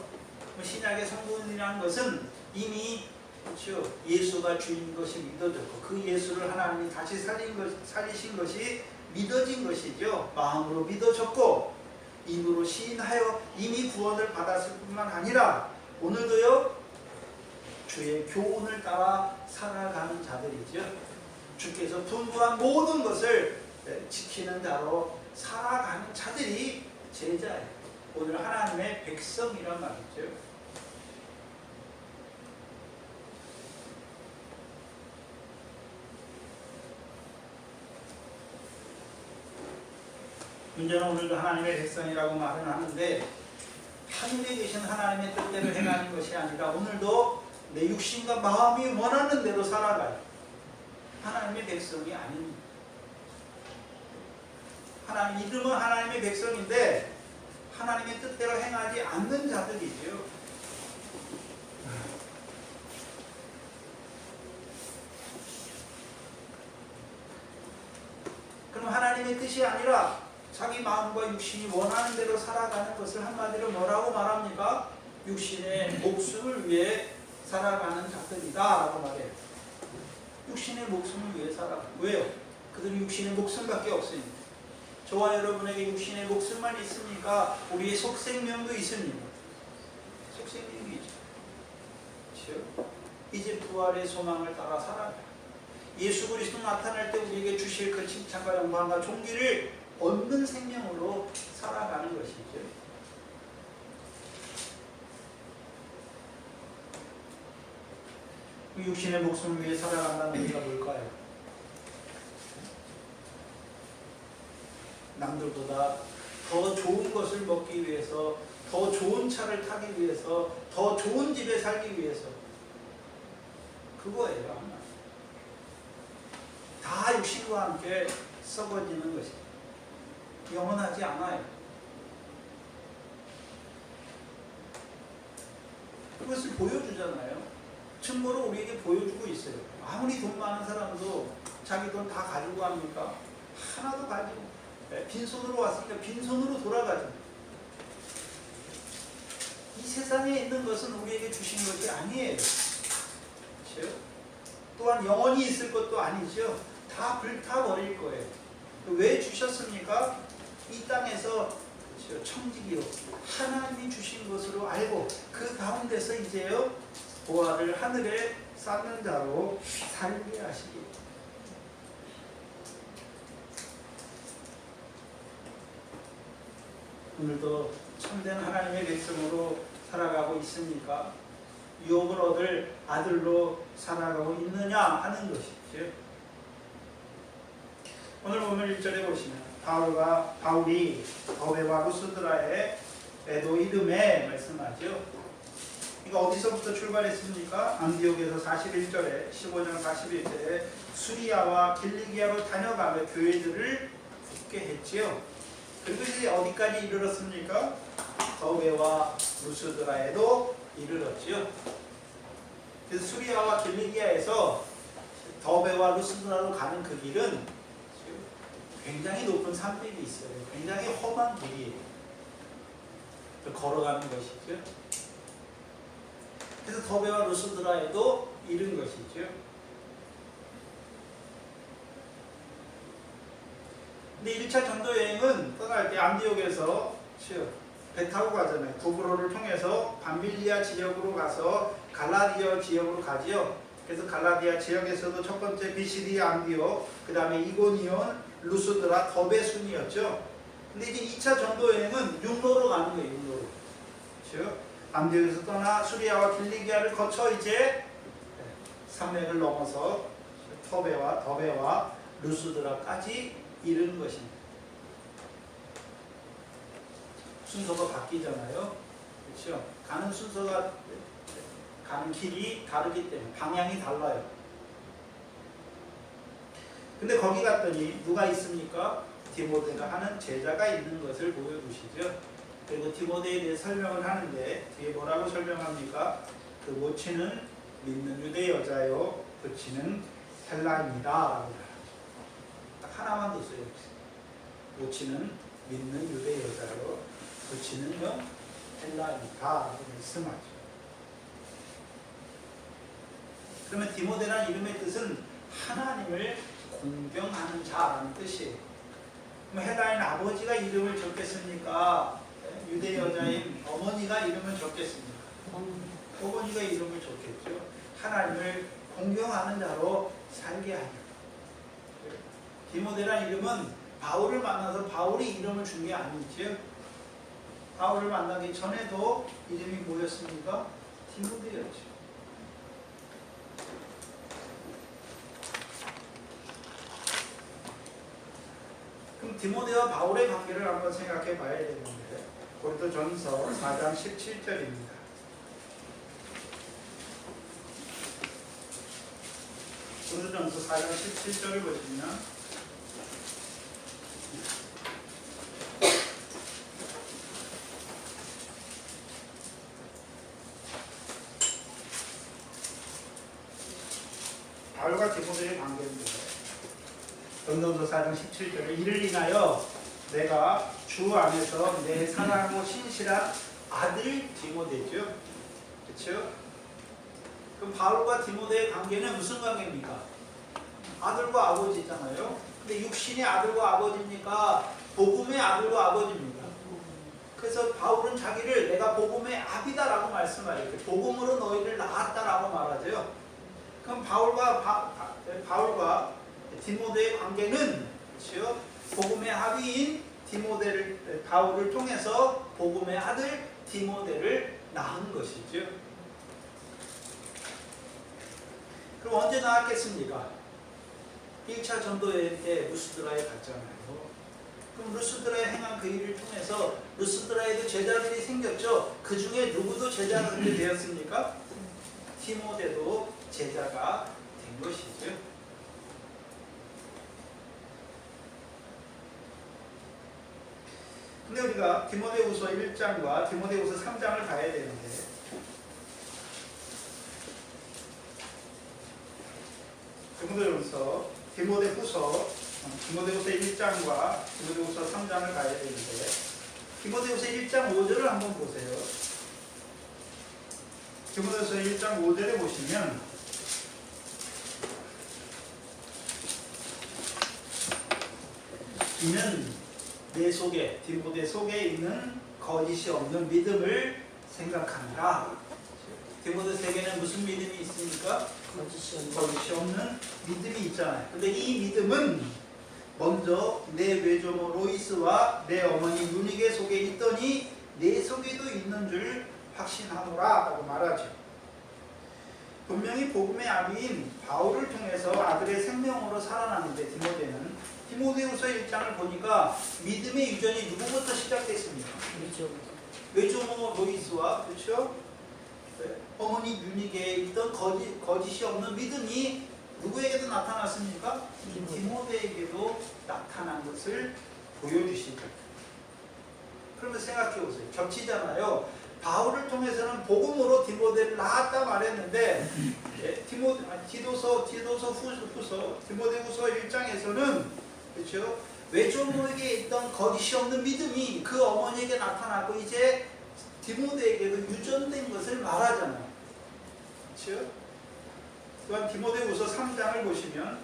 신약의 성도들이라는 것은 이미 그렇죠. 예수가 주인 것이 믿어졌고 그 예수를 하나님이 다시 살리신 것이 믿어진 것이죠. 마음으로 믿어졌고 입으로 시인하여 이미 구원을 받았을 뿐만 아니라 오늘도요 주의 교훈을 따라 살아가는 자들이죠. 주께서 분부한 모든 것을 지키는 자로 살아가는 자들이 제자예요. 오늘 하나님의 백성이란 말이죠. 문제는 오늘도 하나님의 백성이라고 말은 하는데 하늘에 계신 하나님의 뜻대로 행하는 것이 아니라 오늘도 내 육신과 마음이 원하는 대로 살아가요. 하나님의 백성이 아닙니다. 하나님 이름은 하나님의 백성인데 하나님의 뜻대로 행하지 않는 자들이죠. 그럼 하나님의 뜻이 아니라 자기 마음과 육신이 원하는 대로 살아가는 것을 한마디로 뭐라고 말합니까? 육신의 목숨을 위해 살아가는 자들이다 라고 말해요. 육신의 목숨을 위해 살아가요. 왜요? 그들은 육신의 목숨밖에 없으니까. 저와 여러분에게 육신의 목숨만 있습니까? 우리의 속생명도 있습니다. 속생명이 있죠. 이제 부활의 소망을 따라 살아가요. 예수 그리스도 나타날 때 우리에게 주실 그 칭찬과 영광과 존귀를 얻는 생명으로 살아가는 것이죠. 육신의 목숨을 위해 살아간다는 의미가 뭘까요? 남들보다 더 좋은 것을 먹기 위해서, 더 좋은 차를 타기 위해서, 더 좋은 집에 살기 위해서, 그거예요. 다 육신과 함께 썩어지는 것이 영원하지 않아요. 그것을 보여주잖아요. 증거로 우리에게 보여주고 있어요. 아무리 돈 많은 사람도 자기 돈 다 가지고 합니까? 하나도 가지고 빈손으로 왔으니까 빈손으로 돌아가죠. 이 세상에 있는 것은 우리에게 주신 것이 아니에요. 그렇죠? 또한 영원히 있을 것도 아니죠. 다 불타버릴 거예요. 왜 주셨습니까? 이 땅에서 그렇죠? 청지기로 하나님이 주신 것으로 알고 그 가운데서 이제요 보화를 하늘에 쌓는 자로 살게 하시기. 오늘도 참된 하나님의 백성으로 살아가고 있습니까? 유업을 얻을 아들로 살아가고 있느냐 하는 것이죠. 오늘 보면 1절에 보시면 바울이 더베와 루스드라의 에도 이름에 말씀하죠. 이거 어디서부터 출발했습니까? 안디옥에서 41절에 15장 41절에 수리아와 길리기아로 다녀가며 교회들을 붙게 했지요. 그리고 이제 어디까지 이르렀습니까? 더베와 루스드라에도 이르렀지요. 그래서 수리아와 길리기아에서 더베와 루스드라로 가는 그 길은 굉장히 높은 산맥이 있어요. 굉장히 험한 길이에요. 걸어가는 것이죠. 그래서 더베와 루스드라에도 이른 것이죠. 근데 1차 전도 여행은 떠날 때 안디옥에서 배 타고 가잖아요. 구브로를 통해서 밤빌리아 지역으로 가서 갈라디아 지역으로 가지요. 그래서 갈라디아 지역에서도 첫 번째 비시디 안디옥, 그 다음에 이고니온, 루스드라, 더베 순이었죠. 근데 이제 2차 전도 여행은 육로로 가는 거예요. 육로로. 그렇죠? 안디옥에서 떠나 수리아와 길리기아를 거쳐 이제 산맥을 넘어서 더베와 루스드라까지 이르는 것입니다. 순서가 바뀌잖아요. 그렇죠? 가는 순서가 가는 길이 다르기 때문에 방향이 달라요. 근데 거기 갔더니 누가 있습니까? 디모데가 하는 제자가 있는 것을 보여주시죠. 그리고 디모데에 대해 설명을 하는데 뒤에 뭐라고 설명합니까? 그 모친은 믿는 유대 여자요, 부친은 헬라입니다. 라고 딱 하나만 더 써요. 모친은 믿는 유대 여자요, 부친은요 헬라입니다. 라고 말씀하죠. 그러면 디모데라는 이름의 뜻은 하나님을 공경하는 자라는 뜻이에요. 그럼 헬라인 아버지가 이름을 적겠습니까? 유대 여자인 어머니가 이름을 적겠습니까? 어머니가 이름을 적겠죠. 하나님을 공경하는 자로 살게 하려. 디모데라는 이름은 바울을 만나서 바울이 이름을 준 게 아니죠. 바울을 만나기 전에도 이름이 뭐였습니까? 디모데였죠. 그럼 디모데와 바울의 관계를 한번 생각해 봐야 되는데 고린도전서 4장 17절입니다. 고린도전서 4장 17절을 보시면 바울과 디모데의 관계입니다. 고린도전서 4장 17절에 이를 인하여 내가 주 안에서 내 사랑하고 신실한 아들 디모데죠. 그렇죠? 그럼 바울과 디모데의 관계는 무슨 관계입니까? 아들과 아버지잖아요. 근데 육신의 아들과 아버지입니까? 복음의 아들과 아버지입니다. 그래서 바울은 자기를 내가 복음의 아비다라고 말씀하죠. 복음으로 너희를 낳았다라고 말하죠. 그럼 바울과 디모데의 관계는 그렇죠? 복음의 아비인 바울을 통해서 복음의 아들 디모데를 낳은 것이죠. 그럼 언제 나왔겠습니까? 1차 전도여행 때 루스드라에 갔잖아요. 그럼 루스드라에 행한 그 일을 통해서 루스드라에도 제자들이 생겼죠. 그 중에 누구도 제자가 되었습니까? 디모데도 제자가 된 것이죠. 근데 우리가 디모데후서 1장과 디모데후서 3장을 봐야 되는데 디모데후서 1장과 디모데후서 3장을 봐야 되는데 디모데후서 1장 5절을 한번 보세요. 디모데후서 1장 5절에 보시면 이는 내 속에 디모데 속에 있는 거짓이 없는 믿음을 생각하느라. 디모데에게는 무슨 믿음이 있습니까? 거짓이 없는 믿음이 있잖아요. 근데 이 믿음은 먼저 내 외조모 로이스와 내 어머니 유니게 속에 있더니 내 속에도 있는 줄 확신하노라 라고 말하죠. 분명히 복음의 아비인 바울을 통해서 아들의 생명으로 살아나는데 디모데후서 1장을 보니까 믿음의 유전이 누구부터 시작됐습니까? 외조모 로이스와 그렇죠? 어머니 유니게에 있던 거짓이 없는 믿음이 누구에게도 나타났습니까? 디모데에게도 나타난 것을 보여주시죠. 그러면 생각해 보세요. 겹치잖아요. 바울을 통해서는 복음으로 디모데를 낳았다 말했는데 디모데후서 1장에서는 그렇죠? 외조모에게 있던 거짓이 없는 믿음이 그 어머니에게 나타나고 이제 디모데에게도 유전된 것을 말하잖아요. 그렇죠? 또한 디모데후서 3장을 보시면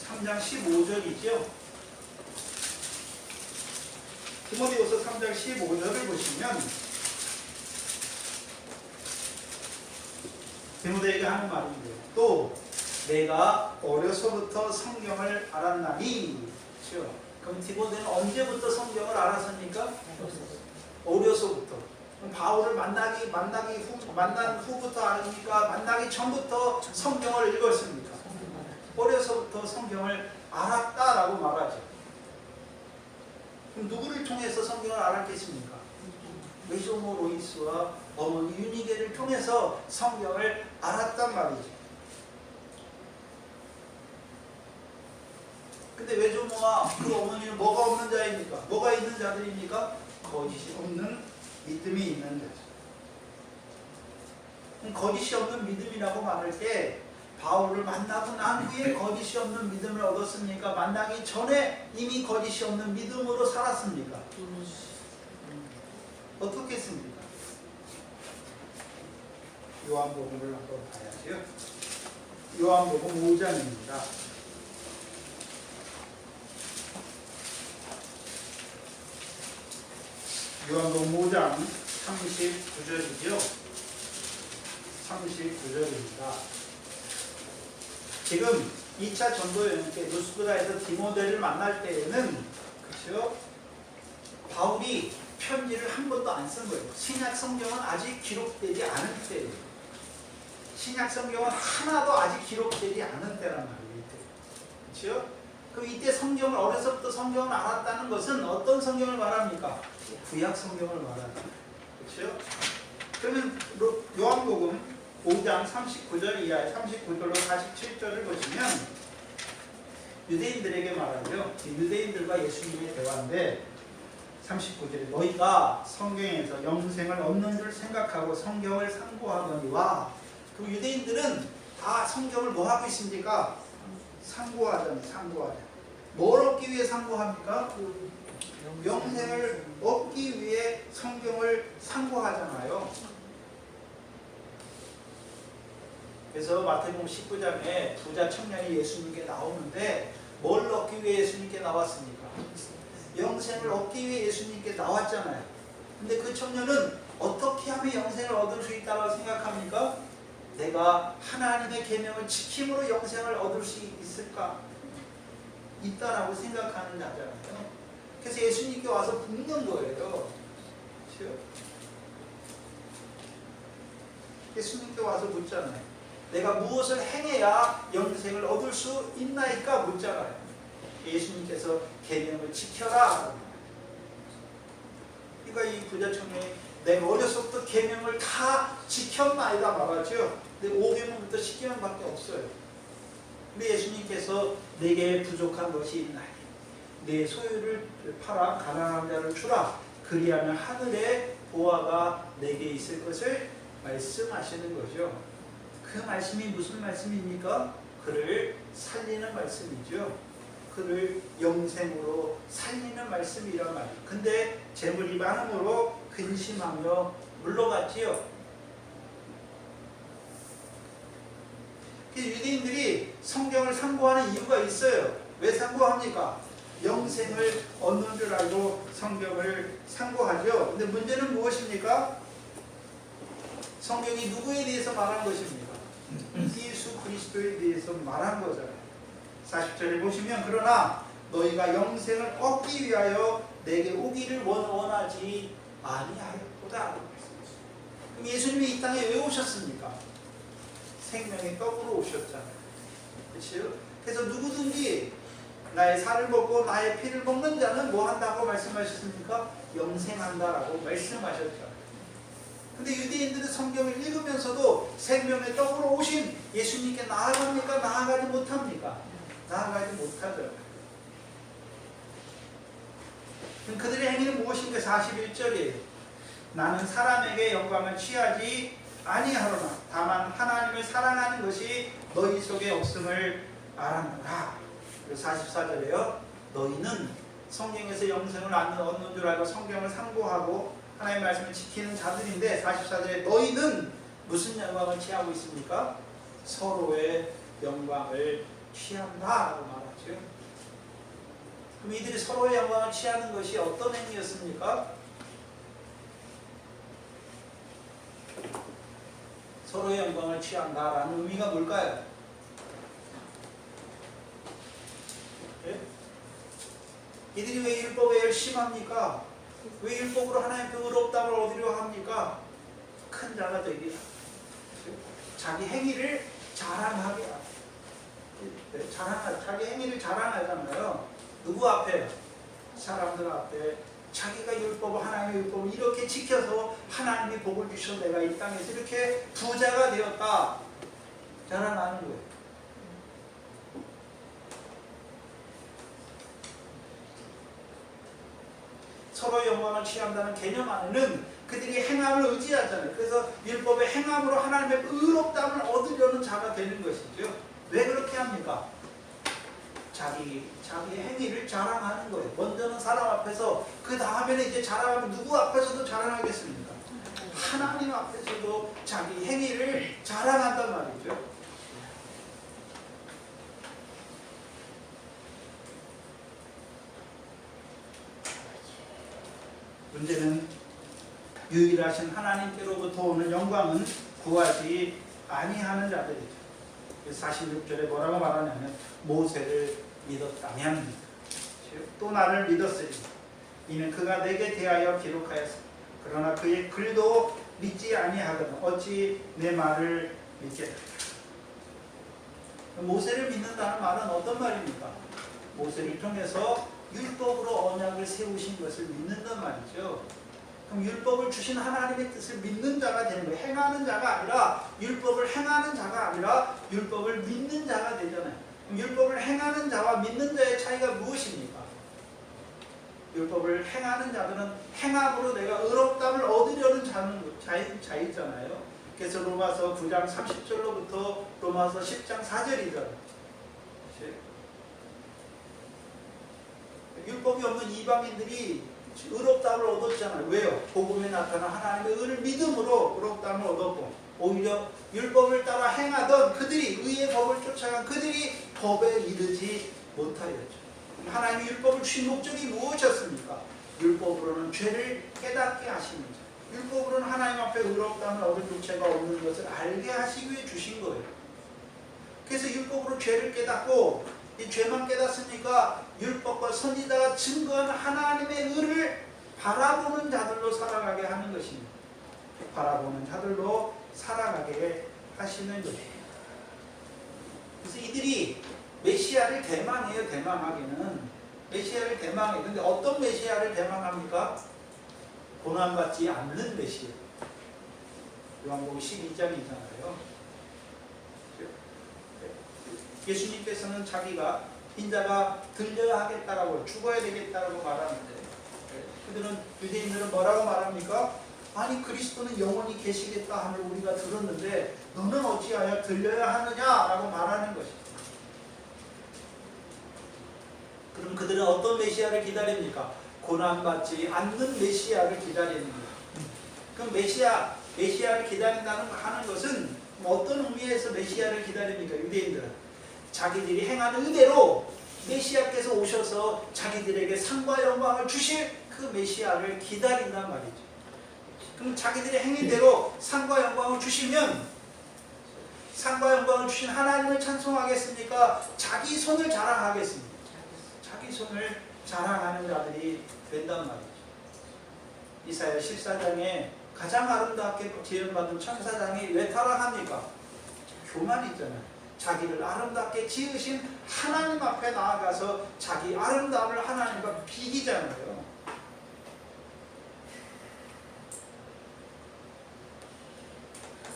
3장 15절이죠. 디모데후서 3장 15절을 보시면 디모데에게 하는 말인데요. 또 내가 어려서부터 성경을 알았나니. 그렇죠? 그럼 디모데는 언제부터 성경을 알았습니까? 어려서부터. 그럼 바울을 만난 후부터 아닙니까? 만나기 전부터 성경을 읽었습니까? 어려서부터 성경을 알았다라고 말하죠. 그럼 누구를 통해서 성경을 알았겠습니까? 외조모 로이스와 어머니 유니게를 통해서 성경을 알았단 말이죠. 근데 외조모와 그 어머니는 뭐가 없는 자입니까? 뭐가 있는 자들입니까? 거짓이 없는 믿음이 있는 자죠. 그럼 거짓이 없는 믿음이라고 말할 때 바울을 만나고 난 후에 거짓이 없는 믿음을 얻었습니까? 만나기 전에 이미 거짓이 없는 믿음으로 살았습니까? 어떻게 했습니까? 요한복음을 한번 봐야죠. 요한복음 5장입니다. 요한복음 5장 39절이죠. 39절입니다. 지금 2차 전도여행 때 루스드라에서 디모데를 만날 때에는 그렇죠? 바울이 편지를 한 번도 안 쓴 거예요. 신약 성경은 아직 기록되지 않은 때예요. 신약 성경은 하나도 아직 기록되지 않은 때란 말이에요. 그렇죠? 그럼 이때 성경을 어려서부터 성경을 알았다는 것은 어떤 성경을 말합니까? 구약 성경을 말합니다. 그렇죠? 그러면 요한복음 5장 39절 이하에 39절로 47절을 보시면 유대인들에게 말하죠. 유대인들과 예수님의 대화인데 39절에 너희가 성경에서 영생을 얻는 줄 생각하고 성경을 상고하거니와. 그 유대인들은 다 성경을 뭐 하고 있습니까? 상고하잖아요. 상고하잖아요. 뭘 얻기 위해 상고합니까? 영생을 얻기 위해 성경을 상고하잖아요. 그래서 마태복음 19장에 부자 청년이 예수님께 나오는데 뭘 얻기 위해 예수님께 나왔습니까? 영생을 얻기 위해 예수님께 나왔잖아요. 근데 그 청년은 어떻게 하면 영생을 얻을 수 있다고 생각합니까? 내가 하나님의 계명을 지킴으로 영생을 얻을 수 있을까? 있다라고 생각하는 자잖아요. 그래서 예수님께 와서 묻는 거예요. 그렇죠? 예수님께 와서 묻잖아요. 내가 무엇을 행해야 영생을 얻을 수 있나이까 묻잖아요. 예수님께서 계명을 지켜라. 그러니까 이 부자청년이 내가 어렸을 때 계명을 다 지켰나이다 말하죠. 근데 5계명부터 10계명밖에 없어요. 근데 예수님께서 내게 부족한 것이 있나니 내 소유를 팔아 가난한 자를 주라. 그리하면 하늘의 보화가 내게 있을 것을 말씀하시는 거죠. 그 말씀이 무슨 말씀입니까? 그를 살리는 말씀이죠. 그를 영생으로 살리는 말씀이란 말이에요. 근데 재물이 많음으로 근심하며 물러갔지요. 유대인들이 성경을 상고하는 이유가 있어요. 왜 상고합니까? 영생을 얻는 줄 알고 성경을 상고하죠. 근데 문제는 무엇입니까? 성경이 누구에 대해서 말한 것입니까? 예수 그리스도에 대해서 말한 거잖아요. 40절에 보시면 그러나 너희가 영생을 얻기 위하여 내게 오기를 원하지 아니하였도다. 그럼 예수님이 이 땅에 왜 오셨습니까? 생명의 떡으로 오셨잖아요. 그렇죠? 그래서 누구든지 나의 살을 먹고 나의 피를 먹는 자는 뭐 한다고 말씀하셨습니까? 영생한다라고 말씀하셨죠. 근데 유대인들은 성경을 읽으면서도 생명의 떡으로 오신 예수님께 나아갑니까? 나아가지 못합니까? 나아가지 못하죠. 그럼 그들의 행위는 무엇인가? 41절이에요. 나는 사람에게 영광을 취하지 아니하노라. 다만 하나님을 사랑하는 것이 너희 속에 없음을 알았노라. 44절에요. 너희는 성경에서 영생을 얻는 줄 알고 성경을 상고하고 하나님의 말씀을 지키는 자들인데 44절에 너희는 무슨 영광을 취하고 있습니까? 서로의 영광을 취한다라고 말하죠. 그럼 이들이 서로의 영광을 취하는 것이 어떤 행위였습니까? 서로의 영광을 취한다라는 의미가 뭘까요? 예? 이들이 왜 율법에 열심합니까? 왜 율법으로 하나님께 의롭다함을 얻으려 합니까? 큰 자가 되기, 자기 행위를 자랑하게, 자기 행위를 자랑하잖아요. 누구 앞에? 사람들 앞에. 자기가 율법을, 하나님의 율법을 이렇게 지켜서 하나님이 복을 주셔서 내가 이 땅에서 이렇게 부자가 되었다 자랑하는 거예요. 서로의 영광을 취한다는 개념 안에는 그들이 행함을 의지하잖아요. 그래서 율법의 행함으로 하나님의 의롭다함을 얻으려는 자가 되는 것이죠. 왜 그렇게 합니까? 자기 행위를 자랑하는 거예요. 먼저는 사람 앞에서, 그 다음에는 이제 자랑하면 누구 앞에서도 자랑하겠습니까? 하나님 앞에서도 자기 행위를 자랑한단 말이죠. 문제는 유일하신 하나님께로부터 오는 영광은 구하지 아니하는 자들이죠. 46절에 뭐라고 말하냐면 모세를 믿었다면 또 나를 믿었으니 이는 그가 내게 대하여 기록하였습니다. 그러나 그의 글도 믿지 아니하거든 어찌 내 말을 믿겠느냐. 모세를 믿는다는 말은 어떤 말입니까? 모세를 통해서 율법으로 언약을 세우신 것을 믿는단 말이죠. 그럼 율법을 주신 하나님의 뜻을 믿는 자가 되는 거예요. 행하는 자가 아니라, 율법을 행하는 자가 아니라 율법을 믿는 자가 되잖아요. 그럼 율법을 행하는 자와 믿는 자의 차이가 무엇입니까? 율법을 행하는 자들은 행함으로 내가 의롭다함을 얻으려는 자이잖아요. 그래서 로마서 9장 30절로부터 로마서 10장 4절이죠. 율법이 없는 이방인들이 의롭다함을 얻었잖아요. 왜요? 복음에 나타난 하나님의 의를 믿음으로 의롭다함을 얻었고, 오히려 율법을 따라 행하던 그들이, 의의 법을 쫓아간 그들이 법에 이르지 못하였죠. 하나님이 율법을 주신 목적이 무엇이었습니까? 율법으로는 죄를 깨닫게 하시는 자, 율법으로는 하나님 앞에 의롭다함을 얻을 육체가 없는 것을 알게 하시기 위해 주신 거예요. 그래서 율법으로 죄를 깨닫고, 이 죄만 깨닫으니까 율법과 선지자가 증거한 하나님의 의를 바라보는 자들로 살아가게 하는 것입니다. 바라보는 자들로 살아가게 하시는 것입니다. 그래서 이들이 메시아를 대망해요. 대망하기는 메시아를 대망해. 근데 어떤 메시아를 대망합니까? 고난받지 않는 메시아. 요한복음 12장이잖아요. 예수님께서는 자기가 인자가 들려야 하겠다라고, 죽어야 되겠다라고 말하는데, 유대인들은 뭐라고 말합니까? 아니 그리스도는 영원히 계시겠다 하는 우리가 들었는데 너는 어찌하여 들려야 하느냐라고 말하는 것입니다. 그럼 그들은 어떤 메시아를 기다립니까? 고난받지 않는 메시아를 기다립니다. 그럼 메시아를 기다린다는 하는 것은 어떤 의미에서 메시아를 기다립니까? 유대인들은 자기들이 행하는 의대로 메시아께서 오셔서 자기들에게 상과 영광을 주실 그 메시아를 기다린단 말이죠. 그럼 자기들의 행위대로 상과 영광을 주시면 상과 영광을 주신 하나님을 찬송하겠습니까? 자기 손을 자랑하겠습니까? 자기 손을 자랑하는 자들이 된단 말이죠. 이사야 14장에 가장 아름답게 지음받은 천사장이 왜 타락합니까? 교만이 있잖아요. 자기를 아름답게 지으신 하나님 앞에 나아가서 자기 아름다움을 하나님과 비기잖아요.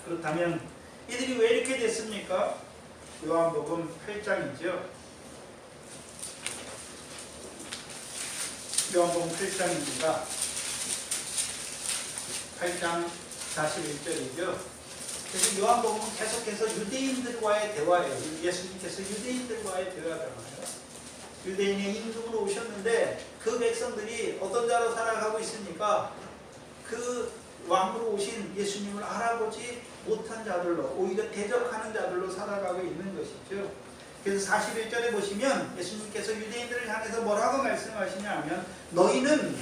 그렇다면 이들이 왜 이렇게 됐습니까? 요한복음 8장이죠. 요한복음 8장입니다. 8장 41절이죠. 그래서 요한복음은 계속해서 유대인들과의 대화예요. 예수님께서 유대인들과의 대화잖아요. 유대인의 임금으로 오셨는데 그 백성들이 어떤 자로 살아가고 있습니까? 그 왕으로 오신 예수님을 알아보지 못한 자들로, 오히려 대적하는 자들로 살아가고 있는 것이죠. 그래서 41절에 보시면 예수님께서 유대인들을 향해서 뭐라고 말씀하시냐 하면 너희는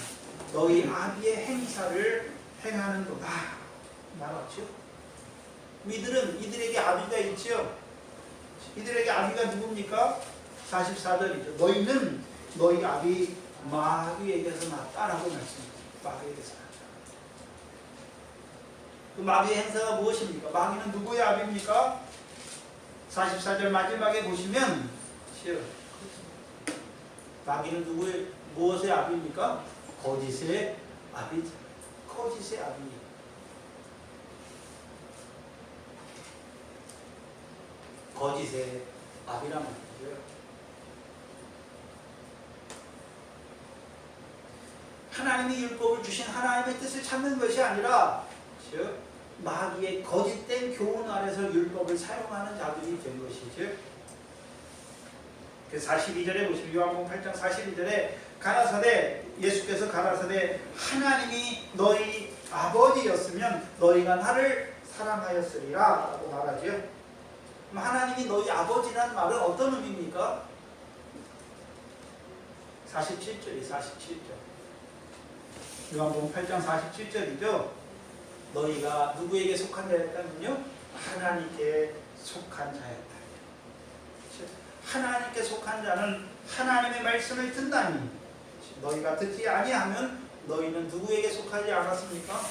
너희 아비의 행사를 행하는도다 말하죠. 이들에게 아비가 있죠. 이들에게 아비가 누굽니까? 44절이죠. 너희는 너희 아비 마귀에게서 났다라고 말씀합니다. 마귀에게서 났다. 그 마귀의 행사가 무엇입니까? 마귀는 누구의 아비입니까? 44절 마지막에 보시면 마귀는 무엇의 아비입니까? 거짓의 아비죠. 거짓의 아비. 거짓의 아비란 말이죠. 하나님이 율법을 주신 하나님의 뜻을 찾는 것이 아니라 즉 마귀의 거짓된 교훈 아래서 율법을 사용하는 자들이 된 것이죠. 42절에 보시면 요한복음 8장 42절에 가라사대 예수께서 가라사대 하나님이 너희 아버지였으면 너희가 나를 사랑하였으리라 라고 말하죠. 그럼 하나님이 너희 아버지란 말은 어떤 의미입니까? 47절이 47절. 요한복음 8장 47절이죠. 너희가 누구에게 속한 자였다면요? 하나님께 속한 자였다. 하나님께 속한 자는 하나님의 말씀을 듣나니 너희가 듣지 아니하면 너희는 누구에게 속하지 않았습니까?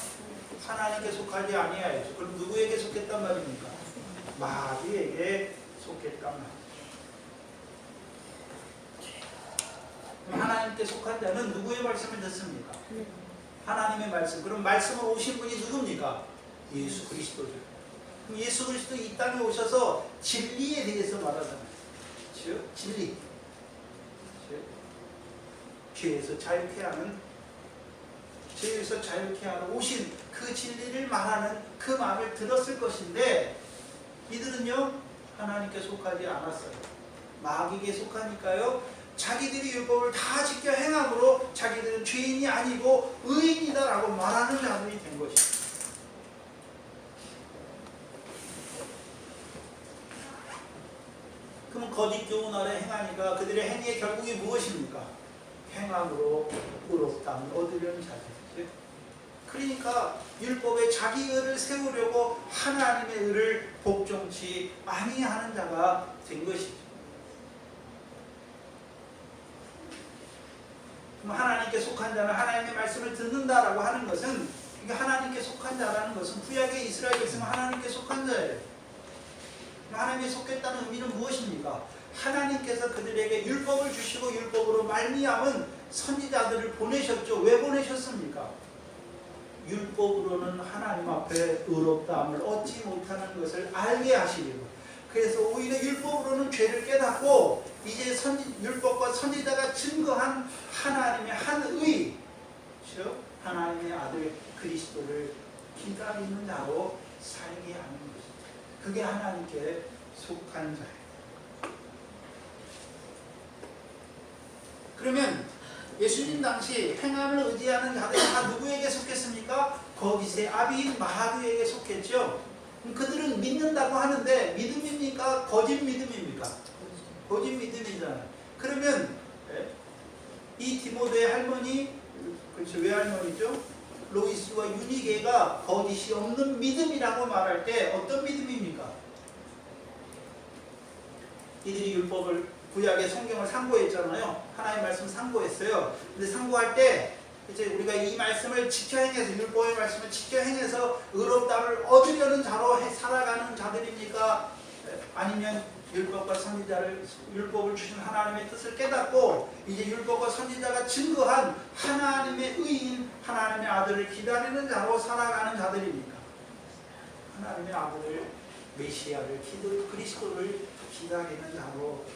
하나님께 속하지 아니하였죠. 그럼 누구에게 속했단 말입니까? 마귀에게 속했단 말이죠. 그럼 하나님께 속한 자는 누구의 말씀을 듣습니까? 하나님의 말씀. 그럼 말씀으로 오신 분이 누굽니까? 예수 그리스도죠. 그럼 예수 그리스도 이 땅에 오셔서 진리에 대해서 말하잖아요. 즉 진리. 죄에서 자유케 하는 오신 그 진리를 말하는 그 말을 들었을 것인데 이들은요 하나님께 속하지 않았어요. 마귀에게 속하니까요 자기들이 율법을 다 지켜 행함으로 자기들은 죄인이 아니고 의인이다라고 말하는 자들이 된 것입니다. 그럼 거짓 교훈 아래 행하니까 그들의 행위의 결국이 무엇입니까? 행함으로 의롭다함을 얻으려는 자들이죠. 그러니까 율법에 자기 의를 세우려고 하나님의 의를 복종치 아니하는 자가 된 것이죠. 그럼 하나님께 속한 자는 하나님의 말씀을 듣는다라고 하는 것은 하나님께 속한 자라는 것은 구약의 이스라엘 백성은 하나님께 속한 자예요. 하나님에 속했다는 의미는 무엇입니까? 하나님께서 그들에게 율법을 주시고 율법으로 말미암은 선지자들을 보내셨죠. 왜 보내셨습니까? 율법으로는 하나님 앞에 의롭다함을 얻지 못하는 것을 알게 하시려고. 그래서 오히려 율법으로는 죄를 깨닫고 이제 율법과 선지자가 증거한 하나님의 한 의, 즉 하나님의 아들 그리스도를 기다리는 자로 살게 하는 것입니다. 그게 하나님께 속한 자예요. 그러면 예수님 당시 행함을 의지하는 자들이 다 누구에게 속했습니까? 거짓의 아비인 마귀에게 속했죠. 그들은 믿는다고 하는데 믿음입니까? 거짓 믿음입니까? 거짓 믿음이잖아요. 그러면 이 디모데의 할머니, 그렇죠, 외할머니죠, 로이스와 유니게가 거짓이 없는 믿음이라고 말할 때 어떤 믿음입니까? 이들이 율법을, 구약의 성경을 상고했잖아요. 하나님의 말씀 상고했어요. 근데 상고할 때 이제 우리가 이 말씀을 지켜 행해서, 율법의 말씀을 지켜 행해서 의롭다함을 얻으려는 자로 살아가는 자들입니까? 아니면 율법과 선지자를, 율법을 주신 하나님의 뜻을 깨닫고 이제 율법과 선지자가 증거한 하나님의 의인, 하나님의 아들을 기다리는 자로 살아가는 자들입니까? 하나님의 아들을, 메시아를, 그리스도를 기다리는 자로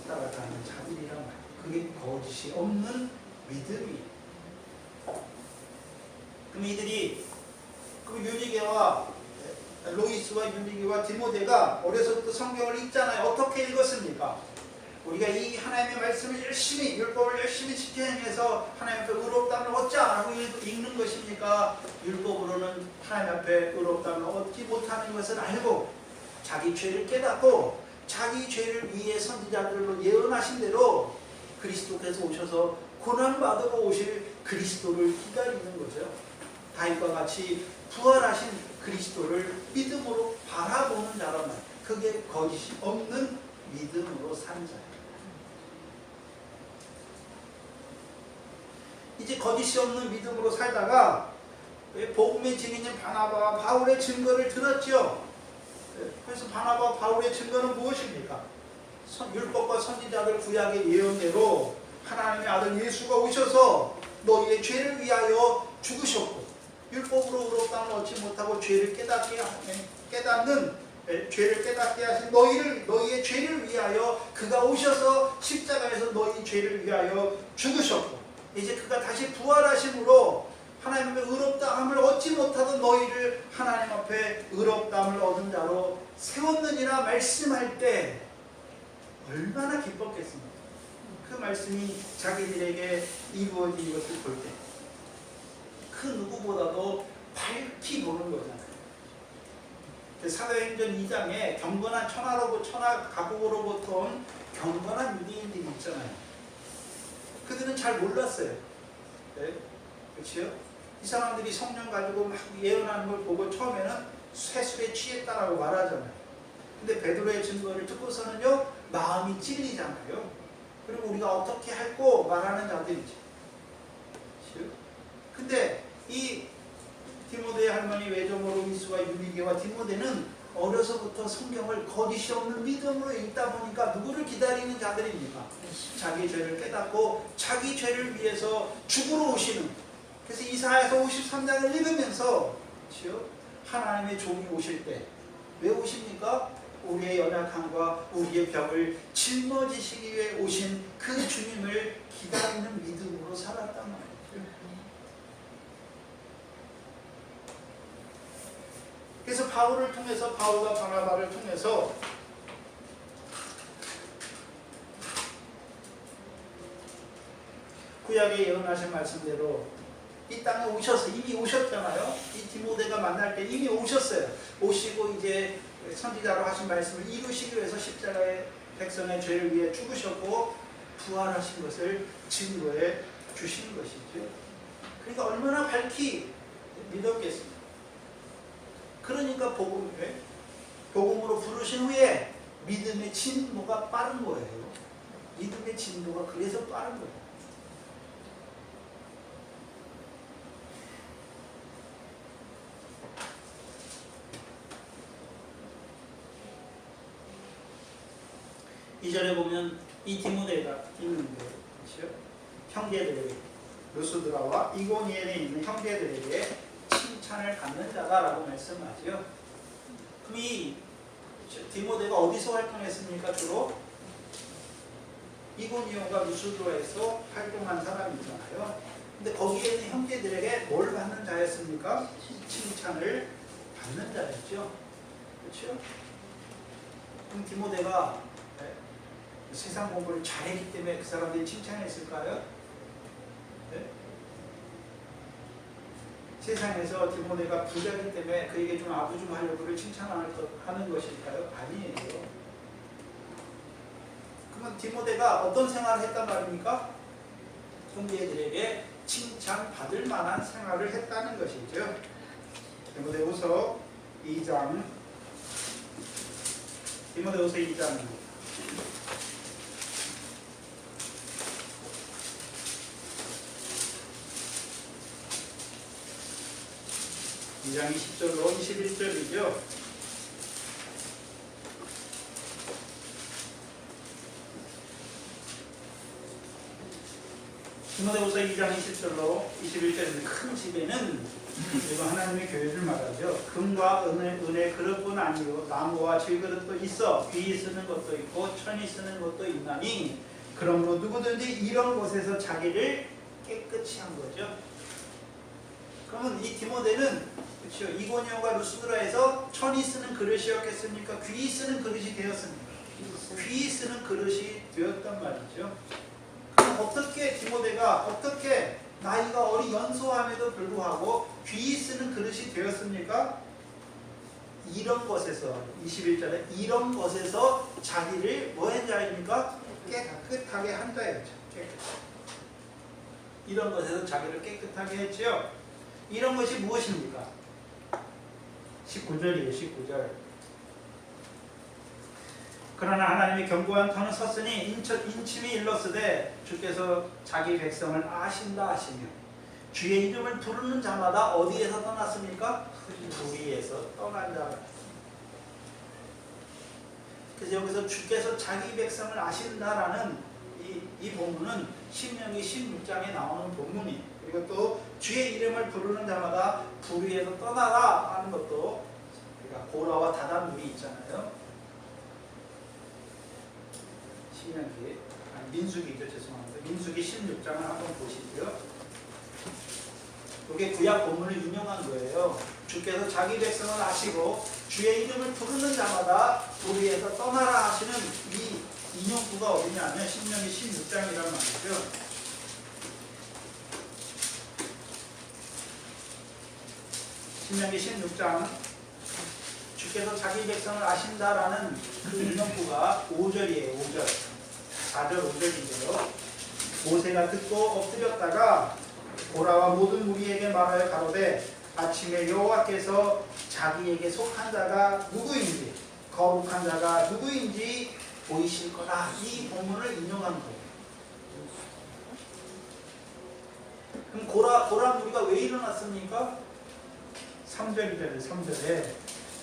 살아가는 자들이란 말이에요. 그게 거짓이 없는 믿음이에요. 그럼 이들이, 그럼 유니게와 로이스와 유니게와 디모데가 어려서부터 성경을 읽잖아요. 어떻게 읽었습니까? 우리가 이 하나님의 말씀을 열심히, 율법을 열심히 지켜 행해서 하나님 앞에 의롭다함을 얻자라고 읽는 것입니까? 율법으로는 하나님 앞에 의롭다함을 얻지 못하는 것을 알고 자기 죄를 깨닫고 자기 죄를 위해 선지자들로 예언하신 대로 그리스도께서 오셔서 고난받으러 오실 그리스도를 기다리는 거죠. 다윗과 같이 부활하신 그리스도를 믿음으로 바라보는 자란 말이에요. 그게 거짓이 없는 믿음으로 사는 자예요. 이제 거짓이 없는 믿음으로 살다가 복음의 증인인 바나바와 바울의 증거를 들었죠. 그래서 바나바와 바울의 증거는 무엇입니까? 율법과 선지자들 구약의 예언대로 하나님의 아들 예수가 오셔서 너희의 죄를 위하여 죽으셨고 율법으로 의롭다함을 얻지 못하고 죄를 깨닫는 죄를 깨닫게 하신 너희의 죄를 위하여 그가 오셔서 십자가에서 너희 죄를 위하여 죽으셨고 이제 그가 다시 부활하심으로 하나님 앞에 의롭다함을 얻지 못하던 너희를 하나님 앞에 의롭다함을 얻은 자로 세웠느니라 말씀할 때 얼마나 기뻤겠습니까? 그 말씀이 자기들에게 이루어진 것을 볼 때 그 누구보다도 밝히 보는 거잖아요. 사도행전 2장에 경건한 천하 가국으로부터 온 경건한 유대인들이 있잖아요. 그들은 잘 몰랐어요. 네? 그렇죠? 이 사람들이 성령 가지고 막 예언하는 걸 보고 처음에는 쇠술에 취했다라고 말하잖아요. 근데 베드로의 증거를 듣고서는요 마음이 찔리잖아요. 그리고 우리가 어떻게 할고 말하는 자들이죠. 그렇죠? 근데 이 디모데의 할머니 외조모 로이스와 유니게와 디모데는 어려서부터 성경을 거짓이 없는 믿음으로 읽다 보니까 누구를 기다리는 자들입니까? 자기 죄를 깨닫고 자기 죄를 위해서 죽으러 오시는, 그래서 이사야서 53장을 읽으면서 하나님의 종이 오실 때 왜 오십니까? 우리의 연약함과 우리의 벽을 짊어지시기 위해 오신 그 주님을 기다리는 믿음으로 살았단 말이에요. 그래서 바울을 통해서, 바울과 바나바를 통해서 구약에 예언하신 말씀대로 이 땅에 오셔서, 이미 오셨잖아요. 이 디모데가 만날 때 이미 오셨어요. 오시고 이제 선지자로 하신 말씀을 이루시기 위해서 십자가의 백성의 죄를 위해 죽으셨고 부활하신 것을 증거해 주신 것이죠. 그러니까 얼마나 밝히 믿었겠습니까? 그러니까 복음으로 부르신 후에 믿음의 진도가 빠른 거예요. 믿음의 진도가 그래서 빠른 거예요. 이전에 보면 이 디모데가 있는데, 그렇죠? 형제들에게, 루스드라와 이고니엘에 있는 형제들에게 칭찬을 받는 자다라고 말씀하죠. 그럼 이 디모데가 어디서 활동했습니까? 주로 이고니온과 루스드라에서 활동한 사람이잖아요. 근데 거기에 있는 형제들에게 뭘 받는 자였습니까? 칭찬을 받는 자였죠. 그렇죠? 그럼 디모데가 세상 공부를 잘했기 때문에 그 사람들이 칭찬했을까요? 네? 세상에서 디모데가 부자이기 때문에 그에게 좀 아부 좀 하려고 칭찬하는 것일까요? 아니에요. 그러면 디모데가 어떤 생활을 했단 말입니까? 형제들에게 칭찬받을 만한 생활을 했다는 것이죠. 디모데후서 2장, 디모데후서 2장입니다. 2장 20절로 21절이죠. 디모데후서 2장 20절로 21절인데 큰 집에는 그리고 하나님의 교회를 말하죠. 금과 은의 그릇뿐 아니요 나무와 질그릇도 있어 귀 쓰는 것도 있고 천이 쓰는 것도 있나니 그러므로 누구든지 이런 곳에서 자기를 깨끗이 한 거죠. 그러면 이 디모데는 그렇죠. 이고니온과 루스드라에서 천이 쓰는 그릇이었겠습니까? 귀 쓰는 그릇이 되었습니까? 귀 쓰는 그릇이 되었단 말이죠. 그럼 어떻게 디모데가 어떻게 나이가 어리 연소함에도 불구하고 귀 쓰는 그릇이 되었습니까? 이런 것에서 21절에 이런 것에서 자기를 뭐한 자입니까? 깨끗하게 한 자였죠. 이런 것에서 자기를 깨끗하게 했죠. 이런 것이 무엇입니까? 19절이에요. 19절. 그러나 하나님의 견고한 터는 섰으니 인침이 일렀으되 주께서 자기 백성을 아신다 하시며 주의 이름을 부르는 자마다 어디에서 떠났습니까? 불의에서 떠난 자. 그래서 여기서 주께서 자기 백성을 아신다라는 이 본문은 신명기 16장에 나오는 본문이에요. 그리고 또 주의 이름을 부르는 자마다 불의에서 떠나라 하는 것도 우리가 고라와 다단물이 있잖아요. 신명기, 민수기죠. 죄송합니다. 민수기 16장을 한번 보시죠. 이게 구약 본문을 인용한 거예요. 주께서 자기 백성을 아시고 주의 이름을 부르는 자마다 불의에서 떠나라 하시는 이 인용구가 어디냐면 신명기 16장이란 말이죠. 신명기 16장 주께서 자기 백성을 아신다라는 그 인용구가 5절이에요. 5절 4절 5절인데요. 모세가 듣고 엎드렸다가 고라와 모든 무리에게 말하여 가로되 아침에 여호와께서 자기에게 속한 자가 누구인지 거룩한 자가 누구인지 보이실 거다. 이 본문을 인용한 거예요. 그럼 고라 무리가 왜 일어났습니까? 3절이잖아요. 3절에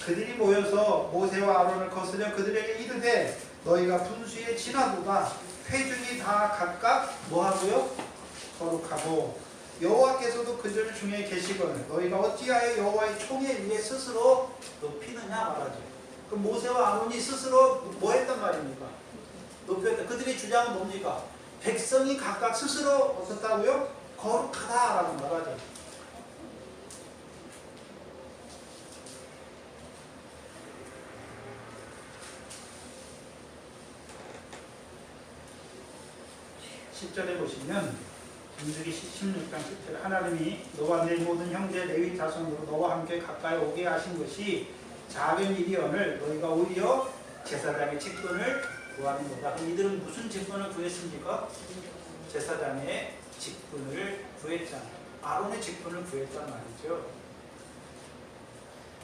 그들이 모여서 모세와 아론을 거스려 그들에게 이르되 너희가 분수에 지나도다 회중이 다 각각 뭐하고요? 거룩하고 여호와께서도 그들 중에 계시거늘 너희가 어찌하여 여호와의 총회 위에 스스로 높이느냐 말하죠. 그럼 모세와 아론이 스스로 뭐 했단 말입니까? 높였다. 그들의 주장은 뭡니까? 백성이 각각 스스로 어떻다고요? 거룩하다라고 말하죠. (10절에) 보시면 민수기 16장 10절 하나님이 너와 내 모든 형제 레위 자손으로 너와 함께 가까이 오게 하신 것이 작은 일이오늘 너희가 오히려 제사장의 직분을 구하는 거다. 그럼 이들은 무슨 직분을 구했습니까? 제사장의 직분을 구했잖아요. 아론의 직분을 구했단 말이죠.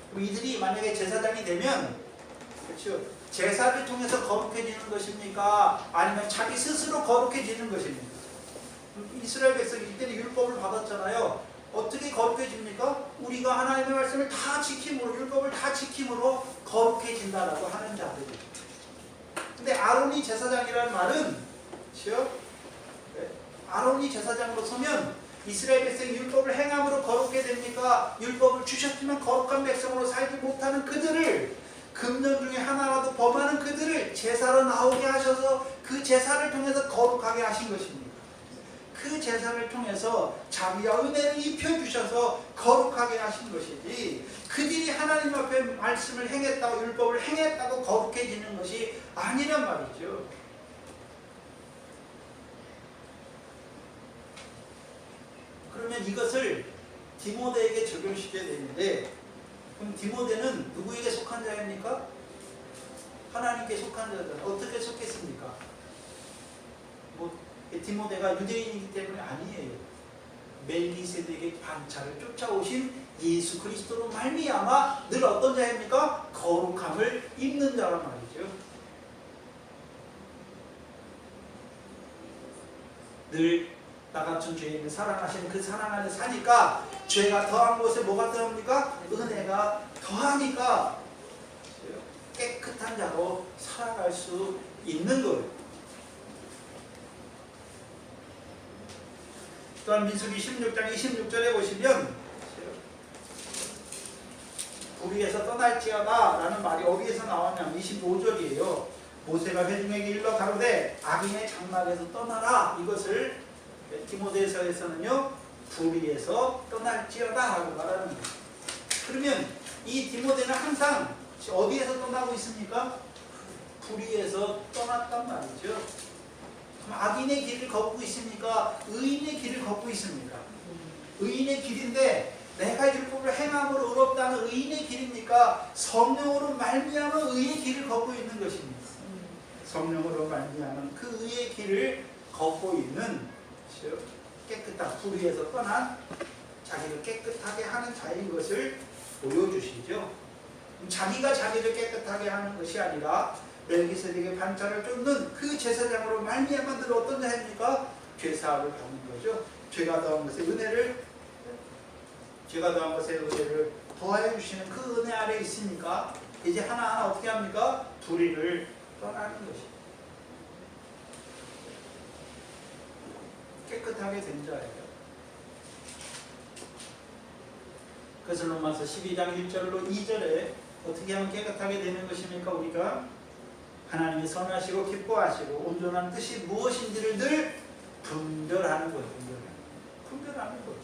그럼 이들이 만약에 제사장이 되면 그렇죠. 제사를 통해서 거룩해지는 것입니까? 아니면 자기 스스로 거룩해지는 것입니까? 이스라엘 백성이 이때는 율법을 받았잖아요. 어떻게 거룩해집니까? 우리가 하나님의 말씀을 다 지킴으로 율법을 다 지킴으로 거룩해진다라고 하는 자들이. 근데 아론 아론이 제사장이라는 말은 그렇죠? 아론이 제사장으로 서면 이스라엘 백성이 율법을 행함으로 거룩게 됩니까? 율법을 주셨지만 거룩한 백성으로 살지 못하는 그들을, 금년 중에 하나라도 범하는 그들을 제사로 나오게 하셔서 그 제사를 통해서 거룩하게 하신 것입니다. 그 제사를 통해서 자비와 은혜를 입혀주셔서 거룩하게 하신 것이지, 그들이 하나님 앞에 말씀을 행했다고, 율법을 행했다고 거룩해지는 것이 아니란 말이죠. 그러면 이것을 디모데에게 적용시켜야 되는데, 그럼 디모데는 누구에게 속한 자입니까? 하나님께 속한 자잖아요. 어떻게 속했습니까? 디모데가 유대인이기 때문에 아니에요. 멜기세덱의 반차를 쫓아오신 예수 그리스도로 말미암아 늘 어떤 자입니까? 거룩함을 입는 자란 말이죠. 늘 나 같은 죄인을 사랑하시는 그 사랑 안에 사니까 죄가 더한 곳에 뭐가 더합니까? 은혜가 더하니까 깨끗한 자로 살아갈 수 있는 거예요. 또한 민수기 16장 26절에 보시면 불의에서 떠날지어다 라는 말이 어디에서 나왔냐면 25절이에요. 모세가 회중에게 일러 가로되 악인의 장막에서 떠나라. 이것을 디모데서에서는요 불의에서 떠날지어다 라고 말하는 거예요. 그러면 이 디모데는 항상 어디에서 떠나고 있습니까? 불의에서 떠났단 말이죠. 그럼 악인의 길을 걷고 있습니까? 의인의 길을 걷고 있습니까? 의인의 길인데 내가 율법을 행함으로 의롭다는 의인의 길입니까? 성령으로 말미암아 의의 길을 걷고 있는 것입니다. 성령으로 말미암은 그 의의 길을 걷고 있는 깨끗한 불의에서 떠난 자기를 깨끗하게 하는 자인 것을 보여주시죠. 자기가 자기를 깨끗하게 하는 것이 아니라 멜기세덱의 반차를 쫓는 그 제사장으로 말미암아 늘 어떤 자입니까? 죄사함을 받는 거죠. 죄가 더한 것에 은혜를 더하여 주시는 그 은혜 아래 있으니까 이제 하나하나 어떻게 합니까? 불의를 떠나는 것입니다. 깨끗하게 된 자예요. 그래서 로마서 12장 1절로 2절에 어떻게 하면 깨끗하게 되는 것입니까? 우리가 하나님이 선하시고 기뻐하시고 온전한 뜻이 무엇인지를 늘 분별하는 거예요. 분별하는 거예요.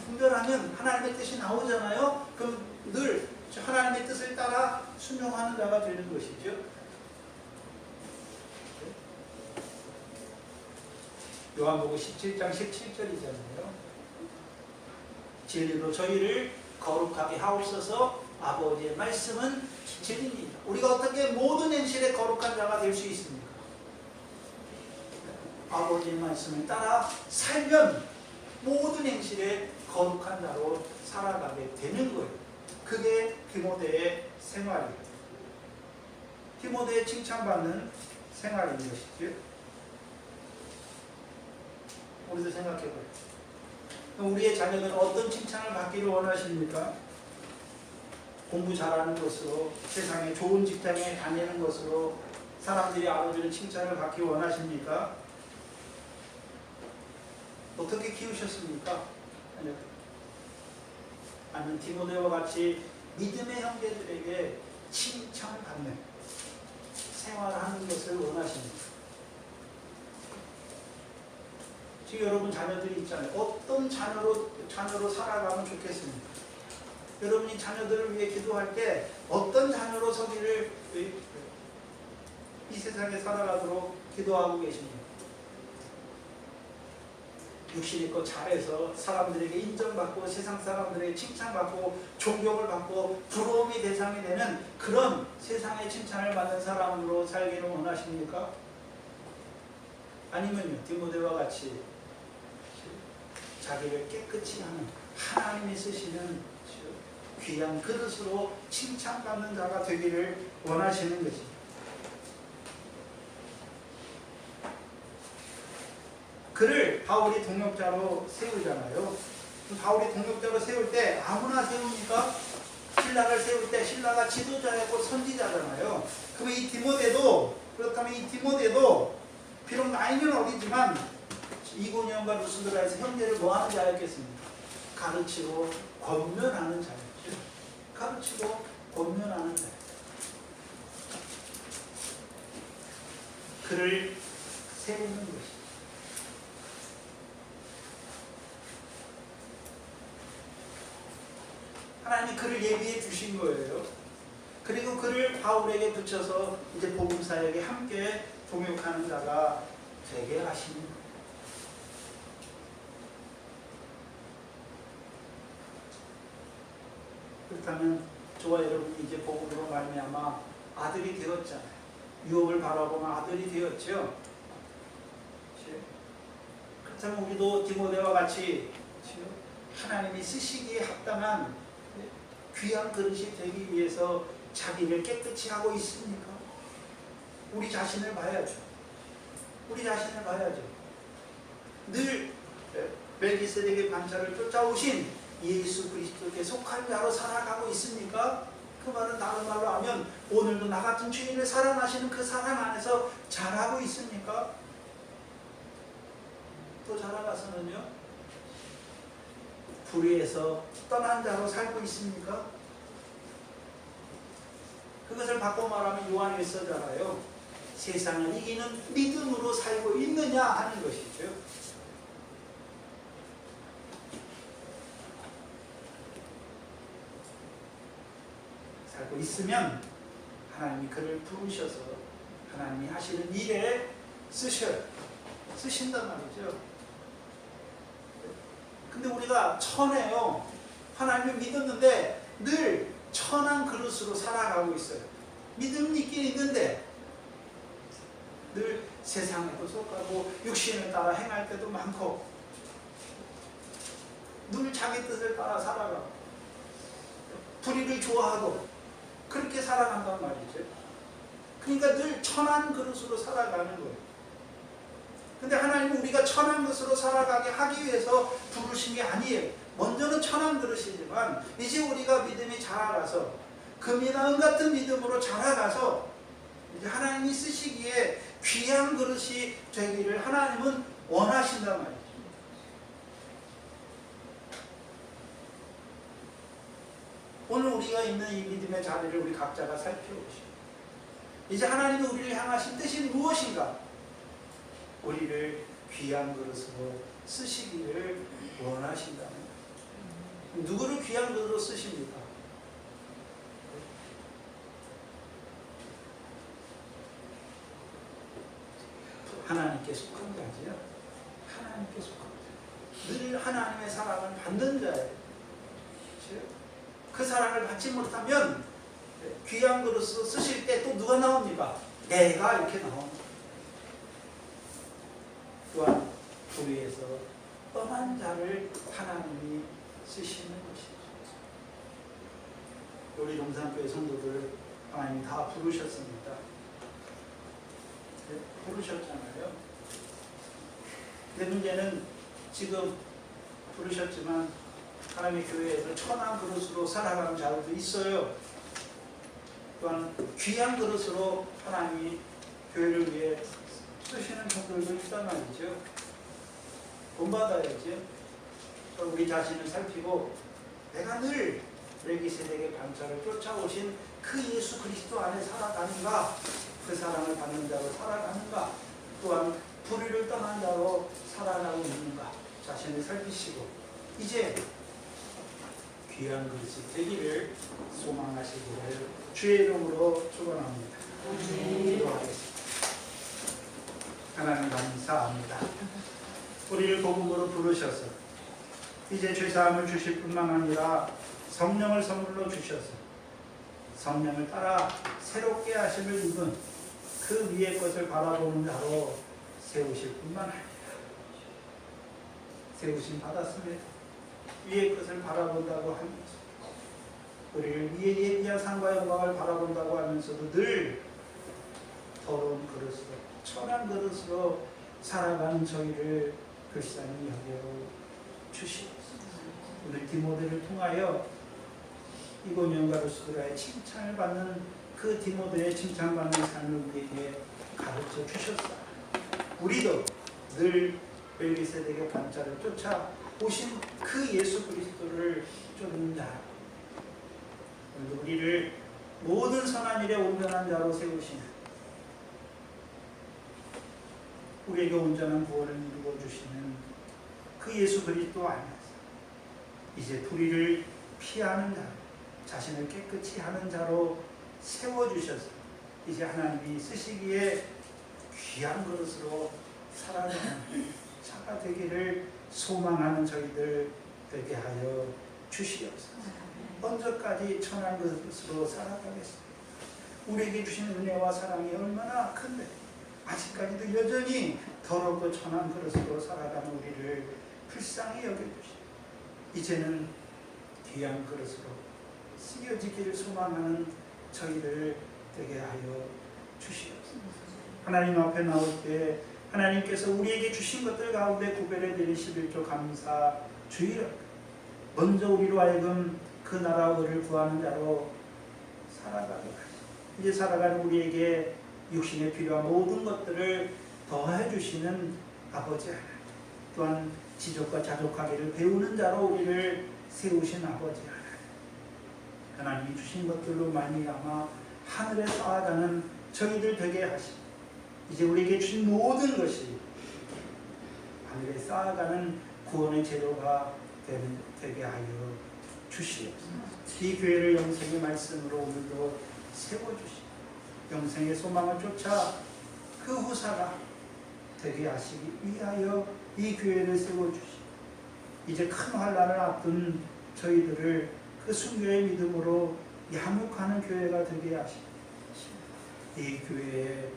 분별하면 하나님의 뜻이 나오잖아요. 그럼 늘 하나님의 뜻을 따라 순종하는 자가 되는 것이죠. 요한복음 17장 17절이잖아요. 진리로 저희를 거룩하게 하옵소서. 아버지의 말씀은 진리입니다. 우리가 어떻게 모든 행실에 거룩한 자가 될 수 있습니까? 아버지의 말씀을 따라 살면 모든 행실에 거룩한 자로 살아가게 되는 거예요. 그게 디모데의 생활이에요. 디모데의 칭찬받는 생활인 것이죠. 우리도 생각해봐요. 우리의 자녀는 어떤 칭찬을 받기를 원하십니까? 공부 잘하는 것으로, 세상에 좋은 직장에 다니는 것으로 사람들이 알아주는 칭찬을 받기 원하십니까? 어떻게 키우셨습니까? 아니면 디모데와 같이 믿음의 형제들에게 칭찬을 받는 생활하는 것을 원하십니까? 지금 여러분 자녀들이 있잖아요. 어떤 자녀로 살아가면 좋겠습니까? 여러분이 자녀들을 위해 기도할 때 어떤 자녀로 서기를 이 세상에 살아가도록 기도하고 계십니까? 육신있고 잘해서 사람들에게 인정받고 세상 사람들에게 칭찬받고 존경을 받고 부러움이 대상이 되는 그런 세상의 칭찬을 받는 사람으로 살기를 원하십니까? 아니면요, 디모데와 같이 자기를 깨끗이 하는 하나님이 쓰시는 귀한 그릇으로 칭찬받는 자가 되기를 원하시는 것입니다. 그를 바울이 동역자로 세우잖아요. 바울이 동역자로 세울 때 아무나 세웁니까? 신라를 세울 때 신라가 지도자였고 선지자잖아요. 그러면 이 디모데도 그러면 이 디모데도 비록 나이는 어리지만 이고니온과 루스드라에서 형제를 뭐 하는 자였겠습니까? 가르치고 권면하는 자였죠. 가르치고 권면하는 자. 그를 세우는 것이죠. 하나님이 그를 예비해 주신 거예요. 그리고 그를 바울에게 붙여서 이제 복음 사역에 함께 동역하는 자가 되게 하시는 거예요. 그렇다면 저와 여러분이 이제 복음으로 말미암아 아들이 되었잖아요. 유업을 바라보면 아들이 되었죠. 그렇다면 우리도 디모데와 같이 하나님이 쓰시기에 합당한 귀한 그릇이 되기 위해서 자기를 깨끗이 하고 있습니까? 우리 자신을 봐야죠. 우리 자신을 봐야죠. 늘 멜기세덱의 반차를 쫓아오신 예수 그리스도께 속한 자로 살아가고 있습니까? 그 말은 다른 말로 하면 오늘도 나 같은 주인을 사랑하시는 그 사랑 안에서 자라고 있습니까? 또 자라가서는요, 불의에서 떠난 자로 살고 있습니까? 그것을 바꿔 말하면 요한일서잖아요. 세상을 이기는 믿음으로 살고 있느냐 하는 것이죠. 살고 있으면 하나님이 그를 부르셔서 하나님이 하시는 일에 쓰신단 말이죠. 근데 우리가 천해요. 하나님을 믿었는데 늘 천한 그릇으로 살아가고 있어요. 믿음은 있긴 있는데 늘 세상에도 속하고 육신을 따라 행할 때도 많고 늘 자기 뜻을 따라 살아가고 불의를 좋아하고 그렇게 살아간단 말이죠. 그러니까 늘 천한 그릇으로 살아가는 거예요. 근데 하나님은 우리가 천한 그릇으로 살아가게 하기 위해서 부르신 게 아니에요. 먼저는 천한 그릇이지만 이제 우리가 믿음이 자라가서 금이나 은 같은 믿음으로 자라가서 이제 하나님이 쓰시기에 귀한 그릇이 되기를 하나님은 원하신단 말이죠. 오늘 우리가 있는 이 믿음의 자리를 우리 각자가 살펴보시고 이제 하나님이 우리를 향하신 뜻이 무엇인가? 우리를 귀한 그릇으로 쓰시기를 원하신다는 거예요. 누구를 귀한 그릇으로 쓰십니까? 하나님께 속한 자지요. 하나님께 속한 자. 늘 하나님의 사랑을 받는 자예요. 그 사랑을 받지 못하면 귀한 그릇으로 쓰실 때 또 누가 나옵니까? 내가 이렇게 나옵니다. 또한 불의에서 떠난 자를 하나님이 쓰시는 것이죠. 우리 용산교회 성도들 하나님이 다 부르셨습니다. 부르셨잖아요. 근데 문제는 지금 부르셨지만 하나님의 교회에서 천한 그릇으로 살아가는 자들도 있어요. 또한 귀한 그릇으로 하나님이 교회를 위해 쓰시는 분들도 있단 말이죠. 본받아야죠. 우리 자신을 살피고 내가 늘 멜기세덱의 반차를 쫓아오신 그 예수 그리스도 안에 살아가는가, 그 사랑을 받는 자로 살아가는가, 또한 불의를 떠난 자로 살아가고 있는가 자신을 살피시고 이제 귀한 그릇이 되기를 소망하시기를 주의 이름으로 축원합니다. 기도하겠습니다. 하나님 감사합니다. 우리를 복음으로 부르셔서 이제 죄사함을 주실 뿐만 아니라 성령을 선물로 주셔서 성령을 따라 새롭게 하심을 입은 그 위의 것을 바라보는 자로 세우실 뿐만 아니라 세우심 받았습니다. 위의 것을 바라본다고 하면서 우리를 위의 예비한 상과 영광을 바라본다고 하면서도 늘 더러운 그릇으로 천한 그릇으로 살아가는 저희를 불쌍히 여겨 주시옵소서. 오늘 디모데를 통하여 이고니온과 루스드라의 칭찬을 받는 그 디모데의 칭찬받는 삶을 우리에게 가르쳐 주셨어요. 우리도 늘 멜기세덱의 관자를 쫓아 오신 그 예수 그리스도를 쫓는 자, 우리를 모든 선한 일에 온전한 자로 세우시는, 우리에게 온전한 구원을 이루어 주시는 그 예수 그리스도 안에서 이제 불의를 피하는 자, 자신을 깨끗이 하는 자로 세워주셔서 이제 하나님이 쓰시기에 귀한 그릇으로 살아가는 자가 되기를 소망하는 저희들 되게 하여 주시옵소서. 언제까지 천한 그릇으로 살아가겠습니까? 우리에게 주신 은혜와 사랑이 얼마나 큰데 아직까지도 여전히 더럽고 천한 그릇으로 살아가는 우리를 불쌍히 여겨주시고 이제는 귀한 그릇으로 쓰여지기를 소망하는 저희들 되게 하여 주시옵소서. 하나님 앞에 나올 때 하나님께서 우리에게 주신 것들 가운데 구별해드린 11조 감사 주의를 먼저 우리로 하여금 그 나라 의를 구하는 자로 살아가게 하시고 이제 살아가는 우리에게 육신에 필요한 모든 것들을 더해 주시는 아버지 하나님, 또한 지족과 자족하기를 배우는 자로 우리를 세우신 아버지 하나님, 하나님이 주신 것들로 말미암아 하늘에 쌓아가는 저희들 되게 하시고 이제 우리에게 주신 모든 것이 하늘에 쌓아가는 구원의 제도가 되게 하여 주시옵소서. 이 교회를 영생의 말씀으로 오늘도 세워주시고 영생의 소망을 쫓아 그 후사가 되게 하시기 위하여 이 교회를 세워주시고 이제 큰 환난을 앞둔 저희들을 그 순교의 믿음으로 양육하는 교회가 되게 하시고 이 교회에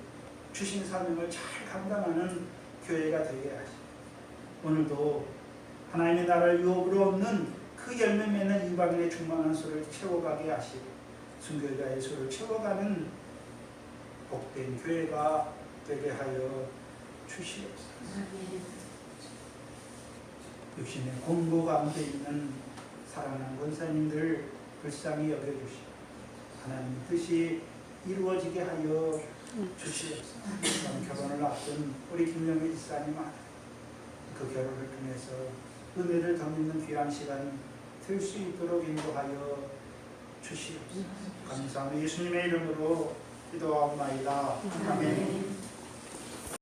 주신 사명을 잘 감당하는 교회가 되게 하시고 오늘도 하나님의 나라를 유업으로 얻는 그 열매 맺는 이방인의 충만한 수를 채워가게 하시고 순교자의 수를 채워가는 복된 교회가 되게 하여 주시옵소서. 육신의 공고 가운데 있는 사랑하는 권사님들 불쌍히 여겨주시고 하나님의 뜻이 이루어지게 하여 주시옵소서. 결혼을 앞둔 우리 김영희 집사님 그 결혼을 통해서 은혜를 더 믿는 귀한 시간 될 수 있도록 인도하여 주시옵소서. 감사합니다. 예수님의 이름으로 기도하옵나이다. 아멘.